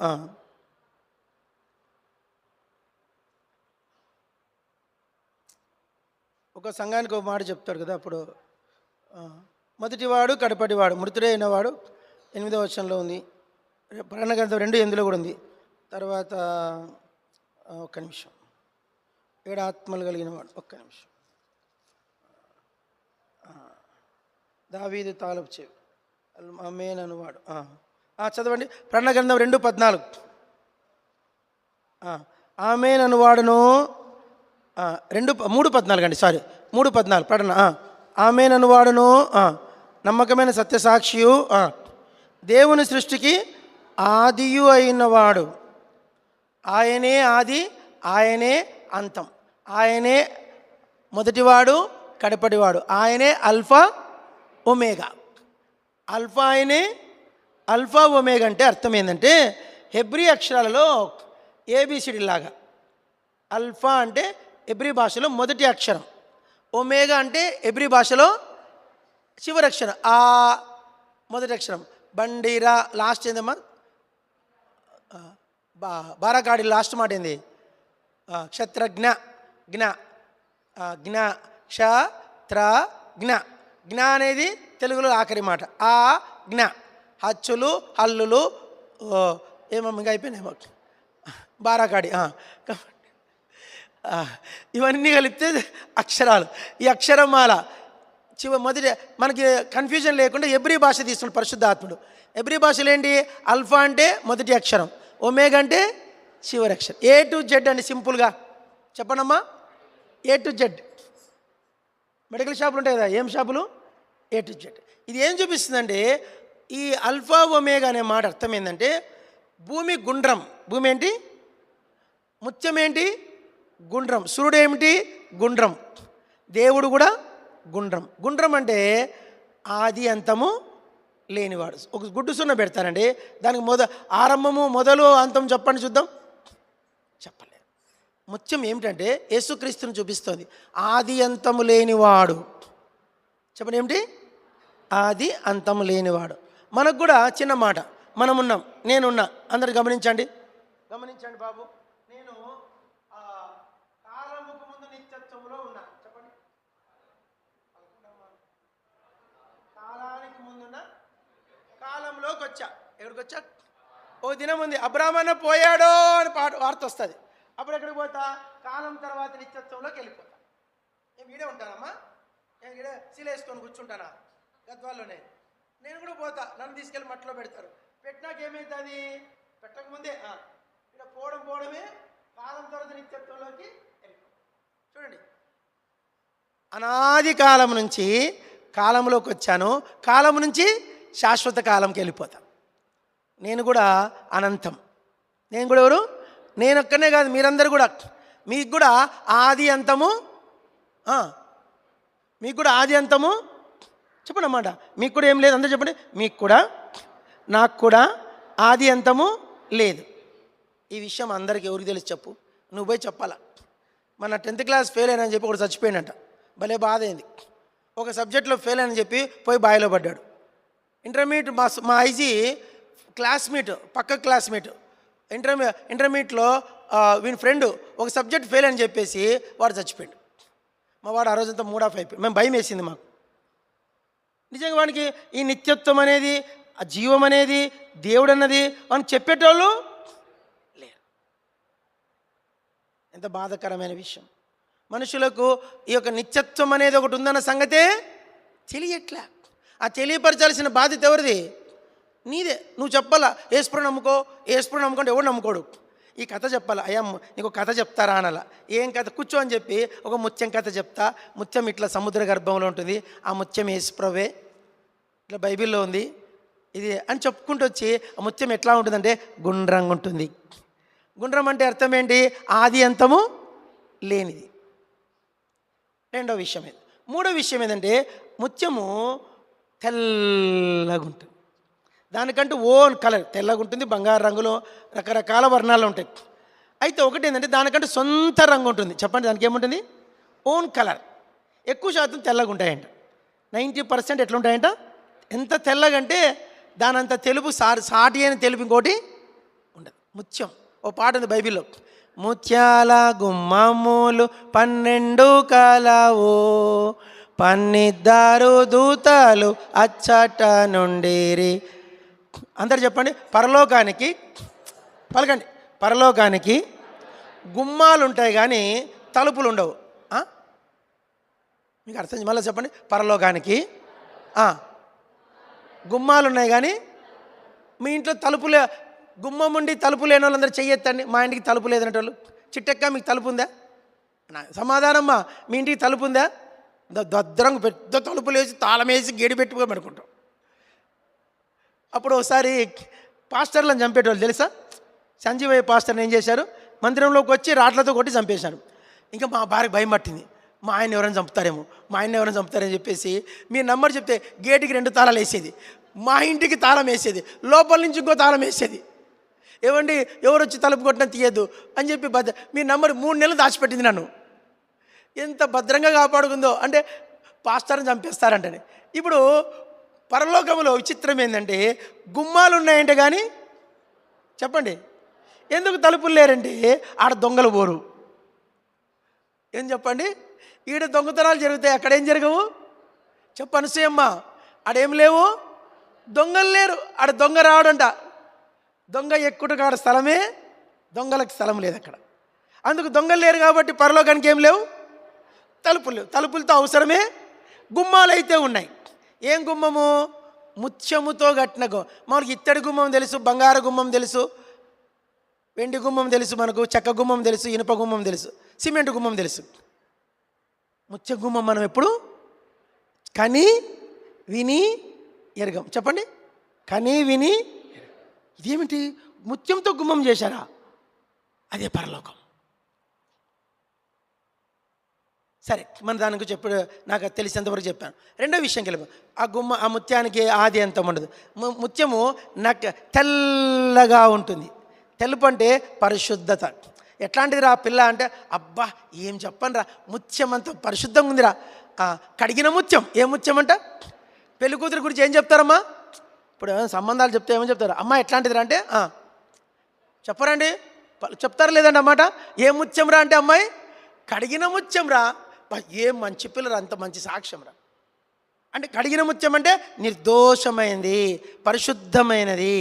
ఒక సంఘానికి ఒక మాట చెప్తాడు కదా అప్పుడు. మొదటివాడు కడపటివాడు, మృతుడే అయినవాడు 8వ వచనంలో ఉంది. ప్రకటన గ్రంథం 2:8 కూడా ఉంది. తర్వాత ఒక్క నిమిషం, 7 ఆత్మలు కలిగిన వాడు. ఒక్క నిమిషం, దావీదు తాలపు చెవి ఆమేన్ అనువాడు. చదవండి. ప్రకటన గ్రంథం 2:14. ఆమేన్ అనువాడును. 3:14 అండి, సారీ 3:14 ప్రకటన. ఆమేన్ అనువాడును, నమ్మకమైన సత్యసాక్షియు, దేవుని సృష్టికి ఆదియు అయినవాడు. ఆయనే ఆది, ఆయనే అంతం, ఆయనే మొదటివాడు కడపటివాడు, ఆయనే అల్ఫా ఒమేగా. అల్ఫా ఆయనే, అల్ఫా ఒమేగా అంటే అర్థం ఏంటంటే హెబ్రీ అక్షరాలలో ఏబిసిడి లాగా. అల్ఫా అంటే హెబ్రీ భాషలో మొదటి అక్షరం, ఒమేగా అంటే హెబ్రీ భాషలో చివరి అక్షరం. మొదటి అక్షరం. బండిరా లాస్ట్ ఏందమ్మా? బారాకాడి లాస్ట్ మాట ఏంది? క్షత్రజ్ఞ, జ్ఞ, జ్ఞ, క్షత్ర జ్ఞ. జ్ఞ అనేది తెలుగులో ఆఖరి మాట. జ్ఞ. హచ్చులు, హల్లులు, ఏమో ఇంకా అయిపోయినాయి మాకు. బారాకాడి. ఇవన్నీ కలిపితే అక్షరాలు. ఈ అక్షరమాల మొదటి మనకి కన్ఫ్యూజన్ లేకుండా ఎబ్రీ భాష తీసుకున్నాడు పరిశుద్ధాత్ముడు. ఎబ్రీ భాషలో ఏంటి? అల్ఫా అంటే మొదటి అక్షరం, ఒమేగా అంటే చివరి అక్షరం. A to Z అండి, సింపుల్గా చెప్పండమ్మా. A to Z. మెడికల్ షాపులు ఉంటాయి కదా, ఏం షాపులు? A to Z. ఇది ఏం చూపిస్తుందంటే ఈ అల్ఫా ఒమేగా అనే మాట అర్థం ఏంటంటే భూమి గుండ్రం. భూమి ఏంటి? ముత్యం ఏంటి? గుండ్రం. సూర్యుడు ఏమిటి? గుండ్రం. దేవుడు కూడా గుండ్రం. గుండ్రం అంటే ఆది అంతము లేనివాడు. ఒక గుడ్డు సున్న పెడతానండి, దానికి ఆరంభము మొదలు అంతం చెప్పండి చూద్దాం. చెప్పలేదు. ముత్యం ఏమిటంటే యేసుక్రీస్తుని చూపిస్తోంది. ఆది అంతము లేనివాడు. చెప్పండి ఏమిటి? ఆది అంతము లేనివాడు. మనకు కూడా చిన్న మాట, మనమున్నాం, నేనున్నా. అందరు గమనించండి, గమనించండి బాబు. నేను కాలముకు ముందు నిత్యత్వములో ఉన్నా. చెప్పండి. కాలానికి ముందున్న కాలంలోకి వచ్చా. ఎక్కడికి వచ్చా? ఓ దినం ఉంది, అబ్రాహ్మణ పోయాడో అని వార్త వస్తుంది. అప్పుడు ఎక్కడికి పోతా? కాలం తర్వాత నిత్యత్వంలోకి వెళ్ళిపోతా. నేను ఈడే ఉంటానమ్మా, నేను ఈడే శీల వేసుకొని కూర్చుంటానా గద్వాల్లోనే. నేను కూడా పోతా, నన్ను తీసుకెళ్ళి మట్టిలో పెడతారు. పెట్టినాక ఏమవుతుంది? పెట్టకముందే ఇక్కడ పోవడమే కాలం తర్వాత నిత్యత్వంలోకి వెళ్ళిపోతాం. చూడండి, అనాది కాలం నుంచి కాలంలోకి వచ్చాను, కాలం నుంచి శాశ్వత కాలంకి వెళ్ళిపోతాను. నేను కూడా అనంతం. నేను కూడా ఎవరు? నేను ఒక్కనే కాదు, మీరందరూ కూడా. మీకు కూడా ఆది అంతము, మీకు కూడా ఆది అంతము చెప్పండి అన్నమాట. మీకు కూడా ఏం లేదు, అందరూ చెప్పండి. మీకు కూడా, నాకు కూడా ఆది అంతము లేదు. ఈ విషయం అందరికీ ఎవరికి తెలిసి చెప్పు, నువ్వు పోయి చెప్పాలా. మన 10th క్లాస్ ఫెయిల్ అయినా అని చెప్పి ఒకటి చచ్చిపోయినట్ట. భలే బాధ అయింది. ఒక సబ్జెక్ట్లో ఫెయిల్ అని చెప్పి పోయి బావిలో పడ్డాడు. ఇంటర్మీడియట్ మా ఐజీ క్లాస్మేట్, పక్క క్లాస్మేట్, ఇంటర్మీడియట్లో వీని ఫ్రెండ్ ఒక సబ్జెక్ట్ ఫెయిల్ అని చెప్పేసి వాడు చచ్చిపోయాడు. మా వాడు ఆ రోజంతా మూడ్ ఆఫ్ అయిపోయి, మేము భయం వేసింది మాకు. నిజంగా వానికి ఈ నిత్యత్వం అనేది, ఆ జీవం అనేది, దేవుడు అన్నది వానికి చెప్పేటోళ్ళు లేరు. ఎంత బాధాకరమైన విషయం. మనుషులకు ఈ యొక్క నిత్యత్వం అనేది ఒకటి ఉందన్న సంగతే తెలియట్లే. ఆ తెలియపరచాల్సిన బాధ్యత ఎవరిది? నీదే. నువ్వు చెప్పాలా, యేసుప్రభుని నమ్ముకో, యేసుప్రభుని నమ్ముకుంటే ఎవడు నమ్ముకోడు. ఈ కథ చెప్పాలా, అయ్యా నీకు కథ చెప్తారా అనాల. ఏం కథ? కూర్చో అని చెప్పి ఒక ముత్యం కథ చెప్తా. ముత్యం ఇట్లా సముద్ర గర్భంలో ఉంటుంది, ఆ ముత్యం యేసుప్రభువే, ఇట్లా బైబిల్లో ఉంది ఇది అని చెప్పుకుంటూ వచ్చి, ఆ ముత్యం ఎట్లా ఉంటుందంటే గుండ్రంగా ఉంటుంది. గుండ్రం అంటే అర్థం ఏంటి? ఆది అంతము లేనిది. రెండో విషయం ఇది. మూడో విషయం ఏంటంటే ముత్యము తెల్లగా ఉంటుంది. దానికంటూ ఓన్ కలర్ తెల్లగా ఉంటుంది, బంగారు రంగులో రకరకాల వర్ణాలు ఉంటాయి. అయితే ఒకటి ఏంటంటే దానికంటూ సొంత రంగు ఉంటుంది. చెప్పండి, దానికి ఏముంటుంది? Own colour. ఎక్కువ శాతం తెల్లగా ఉంటాయంట. 90% ఎట్లుంటాయంట? ఎంత తెల్లగా అంటే దానంత తెలుపు సాటి అయిన తెలుపు ఇంకోటి ఉండదు. ముత్యం. ఓ పాట ఉంది బైబిల్లో, ముత్యాల గుమ్మములు 12 కలవు, 12 దూతలు అచ్చట నుండిరి. అందరు చెప్పండి, పరలోకానికి పలకండి, పరలోకానికి గుమ్మాలు ఉంటాయి కానీ తలుపులు ఉండవు. మీకు అర్థం మళ్ళీ చెప్పండి. పరలోకానికి గుమ్మాలు ఉన్నాయి కానీ మీ ఇంట్లో తలుపులే, గుమ్మం ఉండి తలుపు లేని వాళ్ళందరూ చెయ్యొద్దండి. మా ఇంటికి తలుపు లేదనే వాళ్ళు, చిట్టెక్క మీకు తలుపు ఉందా? సమాధానమ్మా, మీ ఇంటికి తలుపు ఉందా? దద్దరంగా పెద్ద తలుపులు వేసి తాళం వేసి గేడి పెట్టుకొని పడుకుంటాం. అప్పుడు ఒకసారి పాస్టర్లను చంపేటోళ్ళు తెలుసా? సంజీవయ్య పాస్టర్ని ఏం చేశారు? మందిరంలోకి వచ్చి రాట్లతో కొట్టి చంపేశారు. ఇంకా మా భార్యకు భయం పట్టింది, మా ఆయన ఎవరైనా చంపుతారేమో, మా ఆయన ఎవరైనా చంపుతారని చెప్పేసి మీ నంబర్ చెప్తే గేటుకి 2 తాళాలు వేసేది, మా ఇంటికి తాళం వేసేది, లోపల నుంచి ఇంకో తాళం వేసేది. ఏమండి ఎవరు వచ్చి తలుపు కొట్టినా తీయద్దు అని చెప్పి మీ నంబర్ 3 నెలలు దాచిపెట్టింది నన్ను. ఎంత భద్రంగా కాపాడుకుందో అంటే పాస్టర్ని చంపేస్తారంటని. ఇప్పుడు పరలోకంలో విచిత్రం ఏంటంటే గుమ్మాలు ఉన్నాయంటే కానీ చెప్పండి ఎందుకు తలుపులు లేరంటే ఆడ దొంగలు పోరు. ఏం చెప్పండి, ఈడ దొంగతనాలు జరుగుతాయి, అక్కడేం జరగవు? చెప్పను సేమ్మ, ఆడేం లేవు, దొంగలు లేరు, ఆడ దొంగ రావడంట. దొంగ ఎక్కుటకు ఆడ స్థలమే, దొంగలకు స్థలం లేదు అక్కడ. అందుకు దొంగలు లేరు కాబట్టి పరలోకానికి ఏం లేవు, తలుపులు లేవు. తలుపులతో అవసరమే, గుమ్మాలు అయితే ఉన్నాయి. ఏం గుమ్మము? ముత్యముతో కట్టిన మనకి ఇత్తడి గుమ్మం తెలుసు, బంగారు గుమ్మం తెలుసు, వెండి గుమ్మం తెలుసు, మనకు చెక్క గుమ్మం తెలుసు, ఇనుప గుమ్మం తెలుసు, సిమెంట్ గుమ్మం తెలుసు. ముత్య గుమ్మం మనం ఎప్పుడు కని విని ఎరగం. చెప్పండి, కని విని. ఇదేమిటి? ముత్యంతో గుమ్మం చేశారా? అదే పరలోకం. సరే, మన దాని గురించి ఎప్పుడు నాకు తెలిసినంతవరకు చెప్పాను. రెండో విషయంకి వెళ్ళిపో. ఆ ముత్యానికి ఆది అంతం ఉండదు. ముత్యము నాకు తెల్లగా ఉంటుంది. తెలుపు అంటే పరిశుద్ధత. ఎట్లాంటిదిరా పిల్ల అంటే, అబ్బా ఏం చెప్పను రా, ముత్యం అంత పరిశుద్ధంగా ఉందిరా. కడిగిన ముత్యం. ఏ ముత్యం అంట? పెళ్లి కూతురు గురించి ఏం చెప్తారమ్మా? ఇప్పుడు సంబంధాలు చెప్తే ఏమని చెప్తారు? అమ్మ ఎట్లాంటిదిరా అంటే చెప్పరండి, చెప్తారా లేదండి అన్నమాట. ఏ ముత్యం రా అంటే అమ్మాయి కడిగిన ముత్యం రా. ఏం మంచి పిల్లరా, అంత మంచి సాక్ష్యం రా అంటే కడిగిన ముత్యం అంటే నిర్దోషమైనది, పరిశుద్ధమైనది.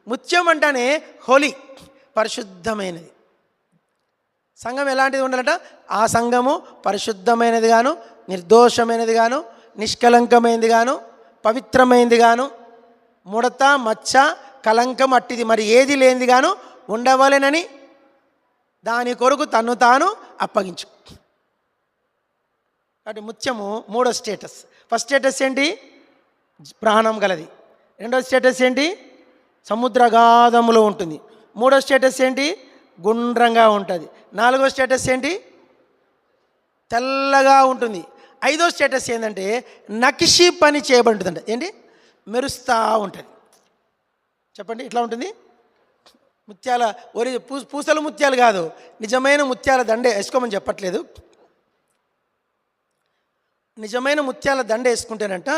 ముత్యం అంటేనే హోలీ, పరిశుద్ధమైనది. సంఘం ఎలాంటిది ఉండాలంట? ఆ సంఘము పరిశుద్ధమైనది గాను, నిర్దోషమైనది గాను, నిష్కలంకమైనది గాను, పవిత్రమైనది గాను, ముడత మచ్చ కలంకం అట్టిది మరి ఏది లేనిది గాను ఉండవలెనని దాని కొరకు తన్ను తాను అప్పగించు. కాబట్టి ముత్యము మూడో స్టేటస్. ఫస్ట్ స్టేటస్ ఏంటి? ప్రాణం గలది. రెండో స్టేటస్ ఏంటి? సముద్రగాధములో ఉంటుంది. మూడో స్టేటస్ ఏంటి? గుండ్రంగా ఉంటుంది. నాలుగో స్టేటస్ ఏంటి? తెల్లగా ఉంటుంది. ఐదో స్టేటస్ ఏంటంటే నకిషి పని చేయబడి ఉంటుందంట. ఏంటి? మెరుస్తూ ఉంటుంది. చెప్పండి, ఇట్లా ఉంటుంది. ముత్యాల పూసల ముత్యాలు కాదు, నిజమైన ముత్యాల దండే వేసుకోమని చెప్పట్లేదు. నిజమైన ముత్యాల దండ వేసుకుంటేనంట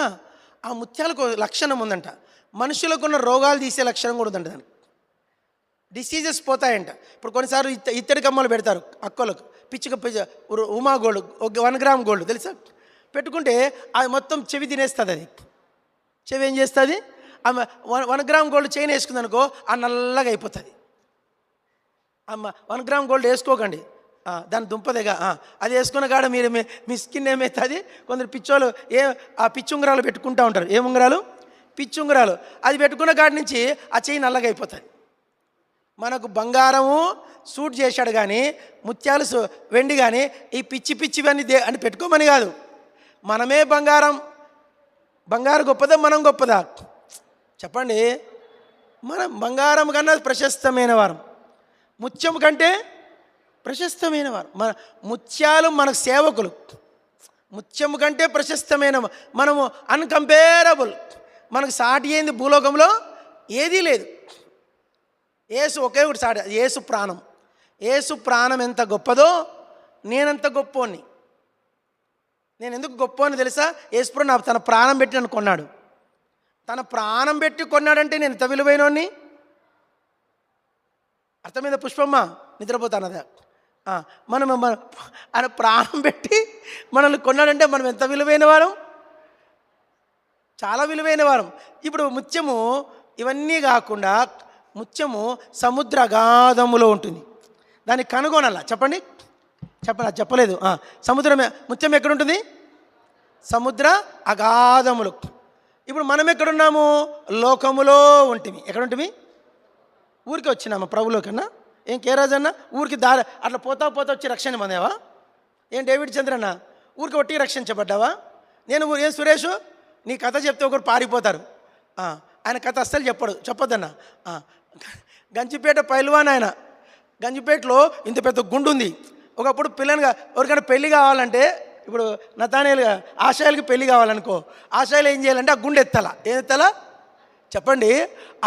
ఆ ముత్యాలకు లక్షణం ఉందంట. మనుషులకున్న రోగాలు తీసే లక్షణం కూడా ఉందంట. దానికి డిసీజెస్ పోతాయంట. ఇప్పుడు కొన్నిసార్లు ఇత్తడి కమ్మలు పెడతారు అక్కలకు, పిచ్చుక ఉమా గోల్డ్ 1 గ్రామ్ గోల్డ్ తెలుసా? పెట్టుకుంటే అది మొత్తం చెవి తినేస్తుంది. అది చెవి ఏం చేస్తుంది? 1 గ్రామ్ గోల్డ్ చైన్ వేసుకుంది అనుకో, ఆ నల్లగా అయిపోతుంది. 1 గ్రామ్ గోల్డ్ వేసుకోకండి, దాని దుంపదేగా. అది వేసుకున్న కాడ మీరు మీ స్కిన్ ఏమవుతుంది? కొందరు పిచ్చోళ్ళు ఆ పిచ్చి ఉంగరాలు పెట్టుకుంటూ ఉంటారు. ఏం ఉంగరాలు? పిచ్చి ఉంగరాలు. అది పెట్టుకున్న కాడ నుంచి ఆ చెయ్యి నల్లగా అయిపోతుంది. మనకు బంగారము సూట్ చేశాడు కానీ ముత్యాలు వెండి కానీ ఈ పిచ్చివన్నీ అని పెట్టుకోమని కాదు. మనమే బంగారు గొప్పదా మనం గొప్పదా? చెప్పండి. మనం బంగారం కన్నా ప్రశస్తమైన వారం. ముత్యం కంటే ప్రశస్తమైన వారు. ముత్యాలు మనకు సేవకులు. ముత్యము కంటే ప్రశస్తమైన మనము అన్కంపేరబుల్. మనకు సాటి అయింది భూలోకంలో ఏదీ లేదు. యేసు ఒకే ఒకటి సాటి, యేసు ప్రాణం. యేసు ప్రాణం ఎంత గొప్పదో నేనంత గొప్పోని. నేను ఎందుకు గొప్పని తెలుసా? యేసుప్రభు తన ప్రాణం పెట్టి నన్ను కొన్నాడు. తన ప్రాణం పెట్టి కొన్నాడంటే నేను ఎంత విలువైనోని. అర్థమైందా పుష్పమ్మ? నిద్రపోతానదా? మనం ఆయన ప్రాణం పెట్టి మనల్ని కొన్నాడంటే మనం ఎంత విలువైన వారం, చాలా విలువైన వారం. ఇప్పుడు ముత్యము ఇవన్నీ కాకుండా ముత్యము సముద్ర అగాధములో ఉంటుంది. దాన్ని కనుగొనాలా? చెప్పండి చెప్పండి. చెప్పలేదు. సముద్రం ముత్యం ఎక్కడుంటుంది? సముద్ర అగాధములు. ఇప్పుడు మనం ఎక్కడున్నాము? లోకములో ఉంటుంది. ఎక్కడుంటుంది? ఊరికి వచ్చినామా ప్రభులో కన్నా? ఏం కేరాజన్న ఊరికి దారి అట్లా పోతా పోతా వచ్చి రక్షణ పొందావా? ఏం డేవిడ్ చంద్రన్న ఊరికి ఒట్టి రక్షించబడ్డావా? ఏం సురేష్ నీ కథ చెప్తే ఒకరు పారిపోతారు. ఆయన కథ అస్సలు చెప్పొద్దన్న. గంజిపేట పైల్వాన్ ఆయన. గంజిపేటలో ఇంత పెద్ద గుండు ఉంది. ఒకప్పుడు పిల్లలుగా ఎవరికైనా పెళ్ళి కావాలంటే, ఇప్పుడు నతానేలుగా ఆశయాలకి పెళ్ళి కావాలనుకో, ఆశయాలు ఏం చేయాలంటే ఆ గుండె ఎత్తాలా. ఏం ఎత్తాలా చెప్పండి?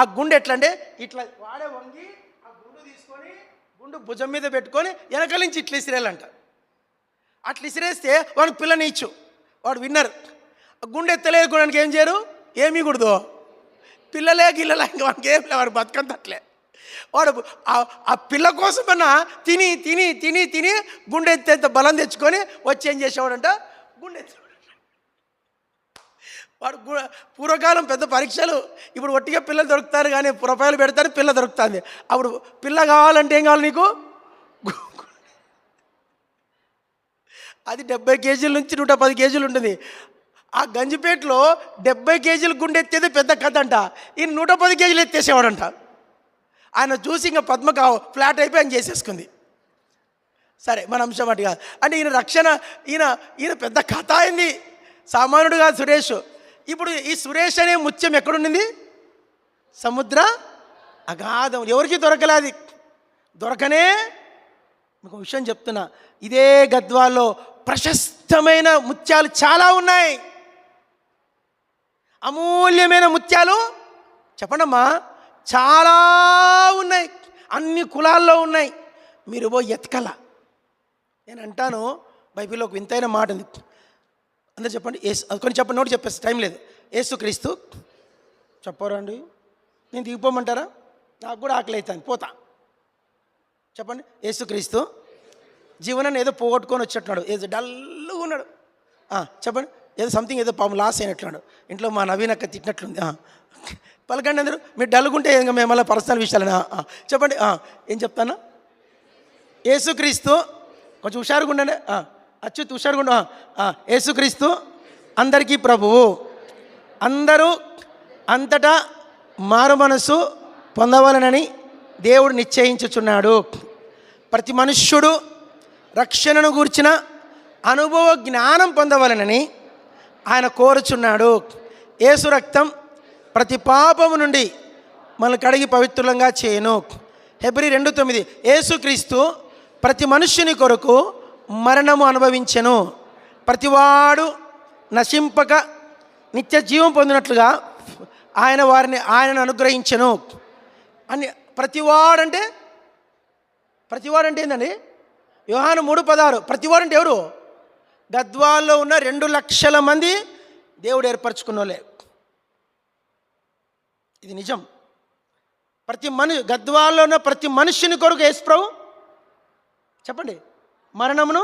ఆ గుండె ఎట్లా అంటే ఇట్లా వాడే వంగి ఆ గుండు తీసుకొని గుండు భుజం మీద పెట్టుకొని వెనకాల నుంచి ఇట్లా ఇసిరేయాలంట. అట్లా ఇసిరేస్తే వాడికి పిల్లని ఇచ్చు, వాడు విన్నర్. గుండె ఎత్తలేదు గుడానికి ఏం చేయరు, ఏమీ కూడదు. పిల్లలే గిల్లలే, ఇంకా వాడికి ఏం లే, వాడు బతుకంత అట్లే. వాడు ఆ పిల్ల కోసమన్నా తిని తిని తిని తిని గుండె ఎత్తేంత బలం తెచ్చుకొని వచ్చి ఏం చేసేవాడంట, గుండె ఎత్తేవాడు. వాడు పూర్వకాలం పెద్ద పరీక్షలు. ఇప్పుడు ఒట్టిగా పిల్లలు దొరుకుతారు కానీ ప్రొఫైల్ పెడతారు, పిల్ల దొరుకుతుంది. అప్పుడు పిల్ల కావాలంటే ఏం కావాలి నీకు? అది 70 కేజీల నుంచి 110 కేజీలు ఉంటుంది. ఆ గంజిపేటలో 70 కేజీలు గుండె ఎత్తేది పెద్ద కథ అంట. ఈయన 110 కేజీలు ఎత్తేసేవాడంట. ఆయన చూసి ఇంకా పద్మక ఫ్లాట్ అయిపోయి ఆయన చేసేసుకుంది. సరే, మన అంశం అటు కాదు. అంటే ఈయన రక్షణ, ఈయన పెద్ద కథ అయింది, సామాన్యుడు కాదు సురేష్. ఇప్పుడు ఈ సురేష్ అనే ముత్యం ఎక్కడుండింది? సముద్ర అగాధం. ఎవరికి దొరకలేదు, దొరకనే. మీకు విషయం చెప్తున్నా, ఇదే గద్వాల్లో ప్రశస్తమైన ముత్యాలు చాలా ఉన్నాయి. అమూల్యమైన ముత్యాలు చెప్పండమ్మా చాలా ఉన్నాయి. అన్ని కులాల్లో ఉన్నాయి. మీరు ఎతకల. నేను అంటాను, బైబిల్లో ఒక వింతైన మాట ఉంది. అందరు చెప్పండి. కొన్ని చెప్పండి, నోటి చెప్పేసి టైం లేదు. యేసుక్రీస్తు చెప్పరండి. నేను దిగిపోమంటారా? నాకు కూడా ఆకలి అవుతుంది, పోతా. చెప్పండి. యేసుక్రీస్తు జీవనాన్ని ఏదో పోగొట్టుకొని వచ్చేట్టున్నాడు, ఏదో డల్గా ఉన్నాడు. చెప్పండి. ఏదో సంథింగ్ ఏదో పాము లాస్ అయినట్లున్నాడు. ఇంట్లో మా నవీన్ అక్క తిట్టినట్లుంది. పలకండి అందరూ. మీరు డల్గుంటే ఇంకా మేము మళ్ళీ పర్సనల్ విషయాలని చెప్పండి. ఏం చెప్తాను? యేసుక్రీస్తు కొంచెం హుషారుగా ఉండండి. అచ్యుత్ హుషారుగా ఉండు. యేసుక్రీస్తు అందరికీ ప్రభువు. అందరూ అంతటా మారు మనసు పొందవాలనని దేవుడు నిశ్చయించుచున్నాడు. ప్రతి మనుష్యుడు రక్షణను గూర్చిన అనుభవ జ్ఞానం పొందవలనని ఆయన కోరుచున్నాడు. యేసు రక్తం ప్రతి పాపము నుండి మనల్ని కడిగి పవిత్రులంగా చేయను. హెబ్రీ 2:9 యేసుక్రీస్తు ప్రతి మనుష్యుని కొరకు మరణము అనుభవించెను. ప్రతివాడు నశింపక నిత్య జీవం పొందినట్లుగా ఆయనను అనుగ్రహించెను అని. ప్రతివాడంటే ఏంటండి? యోహాను 3:16 ప్రతివాడంటే ఎవరు? గద్వాల్లో ఉన్న 2 లక్షల మంది దేవుడు ఏర్పరచుకున్న వాళ్ళే. ఇది నిజం. గద్వాల్లో ఉన్న ప్రతి మనుష్యుని కొరకు యేసు ప్రభు చెప్పండి మరణము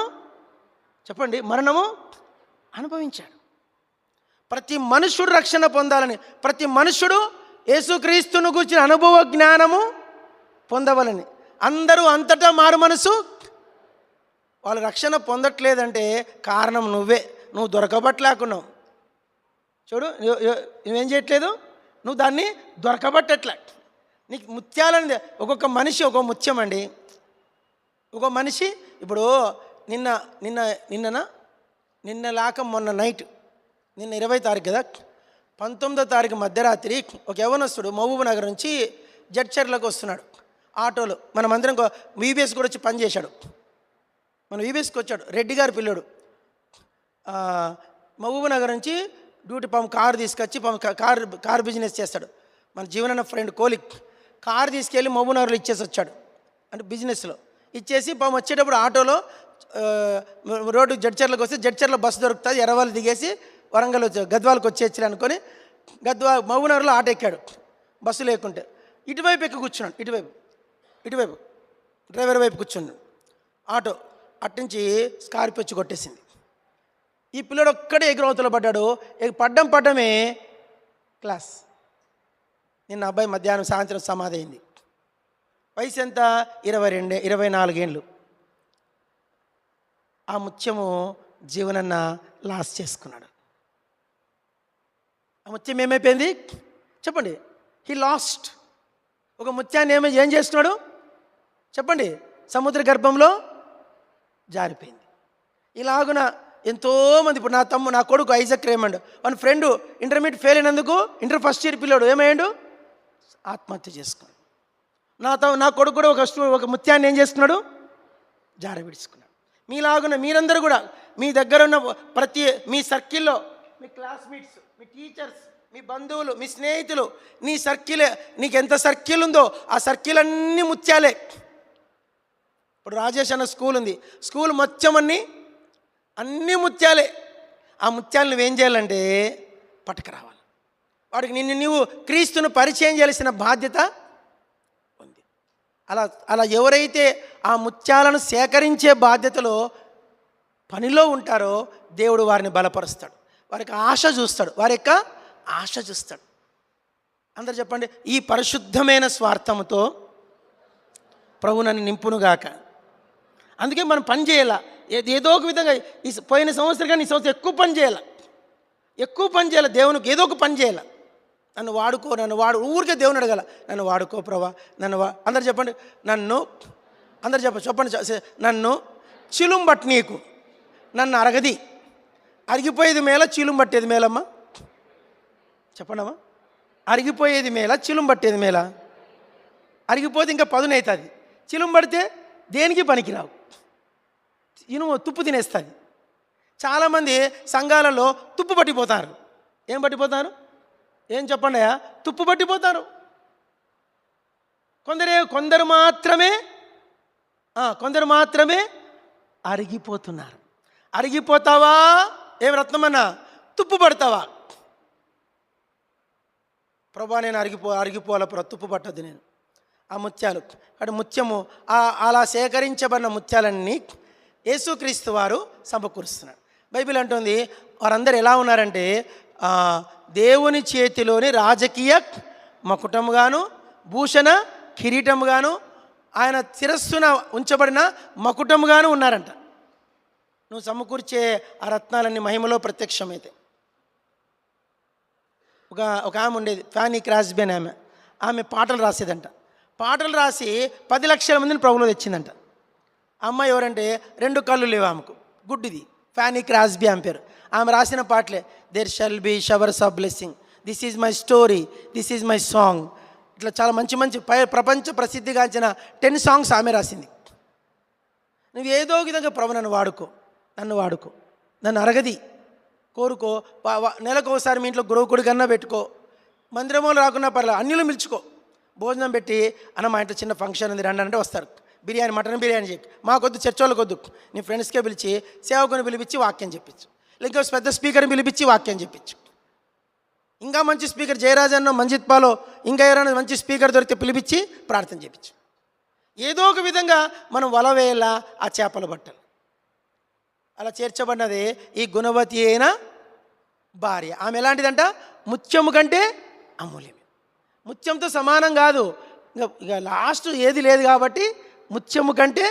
అనుభవించాడు. ప్రతి మనుష్యుడు రక్షణ పొందాలని, ప్రతి మనుష్యుడు యేసుక్రీస్తును గురించిన అనుభవ జ్ఞానము పొందవాలని. అందరూ అంతటా మారు మనసు. వాళ్ళు రక్షణ పొందట్లేదంటే కారణం నువ్వు దొరకబట్టలేకున్నావు. చూడు, నువ్వేం చేయట్లేదు, నువ్వు దాన్ని దొరకబట్టట్లే. నీకు ముత్యాలని ఒక్కొక్క మనిషి ఒక్కొక్క ముత్యం అండి. ఒక్కొక్క మనిషి ఇప్పుడు నిన్న లాక మొన్న నైట్, నిన్న 20వ తారీఖు కదా, 19వ తారీఖు మధ్యరాత్రి ఒక యవనస్తుడు మహబూబ్ నగర్ నుంచి జడ్చర్లకు వస్తున్నాడు. ఆటోలో మనమందరం వీబీఎస్ కూడా వచ్చి పని చేశాడు. మన వీబీఎస్కి వచ్చాడు రెడ్డి గారి పిల్లోడు. మహబూబ్ నగర్ నుంచి డ్యూటీ కారు తీసుకొచ్చి కారు బిజినెస్ చేస్తాడు. మన జీవనన్న ఫ్రెండ్ కోలిక్ కారు తీసుకెళ్ళి మహబూబ్ నగర్లో ఇచ్చేసి వచ్చాడు. అంటే బిజినెస్లో ఇచ్చేసి వచ్చేటప్పుడు ఆటోలో రోడ్డు జడ్చర్లకు వస్తే జడ్చర్లో బస్సు దొరుకుతుంది, ఎర్రవాళ్ళు దిగేసి వరంగల్ గద్వాలకు వచ్చేయాలి అనుకొని మహబూబ్ నగర్లో ఆటో ఎక్కాడు. బస్సు లేకుంటే ఇటువైపు ఎక్కి కూర్చున్నాడు. ఇటువైపు డ్రైవర్ వైపు కూర్చున్నాడు. ఆటో అట్నుంచి స్కార్పియో వచ్చి కొట్టేసింది. ఈ పిల్లడు ఒక్కడే ఎగురవతలో పడ్డాడు. పడ్డమే క్లాస్. నిన్న అబ్బాయి మధ్యాహ్నం సాయంత్రం సమాధి అయింది. వయసు ఎంత? 24 ఏళ్ళు. ఆ ముత్యము జీవనన్న లాస్ చేసుకున్నాడు. ఆ ముత్యం ఏమైపోయింది చెప్పండి? He lost. ఒక ముత్యాన్ని ఏం చేస్తున్నాడు చెప్పండి? సముద్ర గర్భంలో జారిపోయింది. ఇలాగున ఎంతోమంది. ఇప్పుడు నా కొడుకు ఐజక్ రేమండ్, మన ఫ్రెండ్ ఇంటర్మీడియట్ ఫెయిల్ అయినందుకు ఇంటర్ ఫస్ట్ ఇయర్ పిల్లాడు ఏమయ్యాడు? ఆత్మహత్య చేసుకున్నాడు. నా కొడుకు కూడా ఒక ముత్యాన్ని ఏం చేసుకున్నాడు? జార విడుచుకున్నాడు. మీలాగున మీరందరూ కూడా మీ దగ్గర ఉన్న మీ సర్కిల్లో మీ క్లాస్మేట్స్, మీ టీచర్స్, మీ బంధువులు, మీ స్నేహితులు, నీ సర్కిల్, నీకు ఎంత సర్కిల్ ఉందో ఆ సర్కిల్ అన్నీ ముత్యాలే. ఇప్పుడు రాజేష్ అన్న స్కూల్ ఉంది. స్కూల్ మొత్తం అన్నీ ముత్యాలే. ఆ ముత్యాలు నువ్వేం చేయాలంటే పట్టుకురావాలి. వాడికి నువ్వు క్రీస్తును పరిచయం చేయాల్సిన బాధ్యత ఉంది. అలా ఎవరైతే ఆ ముత్యాలను సేకరించే బాధ్యతలో పనిలో ఉంటారో దేవుడు వారిని బలపరుస్తాడు. వారికి ఆశ చూస్తాడు. వారి యొక్క ఆశ చూస్తాడు. అందరు చెప్పండి, ఈ పరిశుద్ధమైన స్వార్థముతో ప్రభు నన్ను నింపునుగాక. అందుకే మనం పని చేయాల. ఏదో ఒక విధంగా ఈ పోయిన సంవత్సరం కానీ ఈ సంవత్సరం ఎక్కువ పని చేయాలి. దేవునికి ఏదో ఒక పని చేయాలి. నన్ను వాడు ఊరికే దేవుని అడగాల, నన్ను వాడుకో ప్రభా, అందరు చెప్పండి, అందరు చెప్పండి, నన్ను చిలుంబట్టి నీకు, నన్ను అరగది. అరిగిపోయేది మేళ, చిలుంబట్టేది మేలమ్మా? చెప్పండమ్మా. అరిగిపోయేది మేళ, చిలుంబట్టేది మేళ? అరిగిపోతే ఇంకా పదునవుతుంది. చిలుంబడితే దేనికి పనికిరావు, ఇనుము తుప్పు తినేస్తుంది. చాలామంది సంఘాలలో తుప్పు పట్టిపోతారు. ఏం పట్టిపోతారు? ఏం చెప్పండి? తుప్పు పట్టిపోతారు. కొందరు మాత్రమే అరిగిపోతున్నారు. అరిగిపోతావా? ఏం రత్నమన్నా? తుప్పు పడతావా? ప్రభా నేను అరిగిపోవాలి ప్రభా, తుప్పు పట్టద్దు నేను. ఆ ముత్యాలు అటు ముత్యము అలా సేకరించబడిన ముత్యాలన్నీ యేసుక్రీస్తు వారు సమకూరుస్తున్నారు. బైబిల్ అంటుంది వారందరూ ఎలా ఉన్నారంటే దేవుని చేతిలోని రాజకీయ మకుటముగాను, భూషణ కిరీటముగాను, ఆయన శిరస్సున ఉంచబడిన మకుటముగాను ఉన్నారంట. నువ్వు సమకూర్చే ఆ రత్నాలన్నీ మహిమలో ప్రత్యక్షమైతే. ఒక ఆమె ఉండేది, ఫ్యానీ క్రాస్బీ అని ఆమె పాటలు రాసేదంట. పాటలు రాసి 10 లక్షల మందిని ప్రభువులో తెచ్చిందంట. అమ్మాయి ఎవరంటే 2 కళ్ళు లేవు ఆమెకు, గుడ్డిది. ఫ్యానీ క్రాస్బీ ఆమె పేరు. ఆమె రాసిన పాటలే there shall be showers of blessing, this is my story, this is my song. ఇట్లా చాలా మంచి ప్రపంచ ప్రసిద్ధిగాంచిన 10 సాంగ్స్ ఆమె రాసింది. నువ్వు ఏదో విధంగా ప్రభు నన్ను వాడుకో, నన్ను అరగది కోరుకో. నెలకు ఒకసారి మీ ఇంట్లో గురువుకుడి కన్నా పెట్టుకో, మందిరమో రాకున్నా పర్లేదు, అన్నిలో పిలుచుకో. భోజనం పెట్టి అన్న మా ఇంట్లో చిన్న ఫంక్షన్ ఉంది రండి అంటే వస్తారు. బిర్యానీ, మటన్ బిర్యానీ చెప్పి మాకొద్దు, చర్చోళ్ళకి వద్దు, నీ ఫ్రెండ్స్కే పిలిచి సేవకుని పిలిపించి వాక్యం చెప్పించు, లేక పెద్ద స్పీకర్ని పిలిపించి వాక్యం చెప్పించు. ఇంకా మంచి స్పీకర్ జయరాజన్నో మంజిత్ పాలో ఇంకా ఎవరైనా మంచి స్పీకర్ దొరికితే పిలిపించి ప్రార్థన చెప్పించు. ఏదో ఒక విధంగా మనం వలవేళ ఆ చేపలు బట్టలు అలా చేర్చబడినది ఈ గుణవతి అయిన భార్య. ఆమె ఎలాంటిదంట? ముత్యము కంటే అమూల్యమే. ముత్యంతో సమానం కాదు, ఇక లాస్ట్ ఏది లేదు కాబట్టి ముత్యము కంటే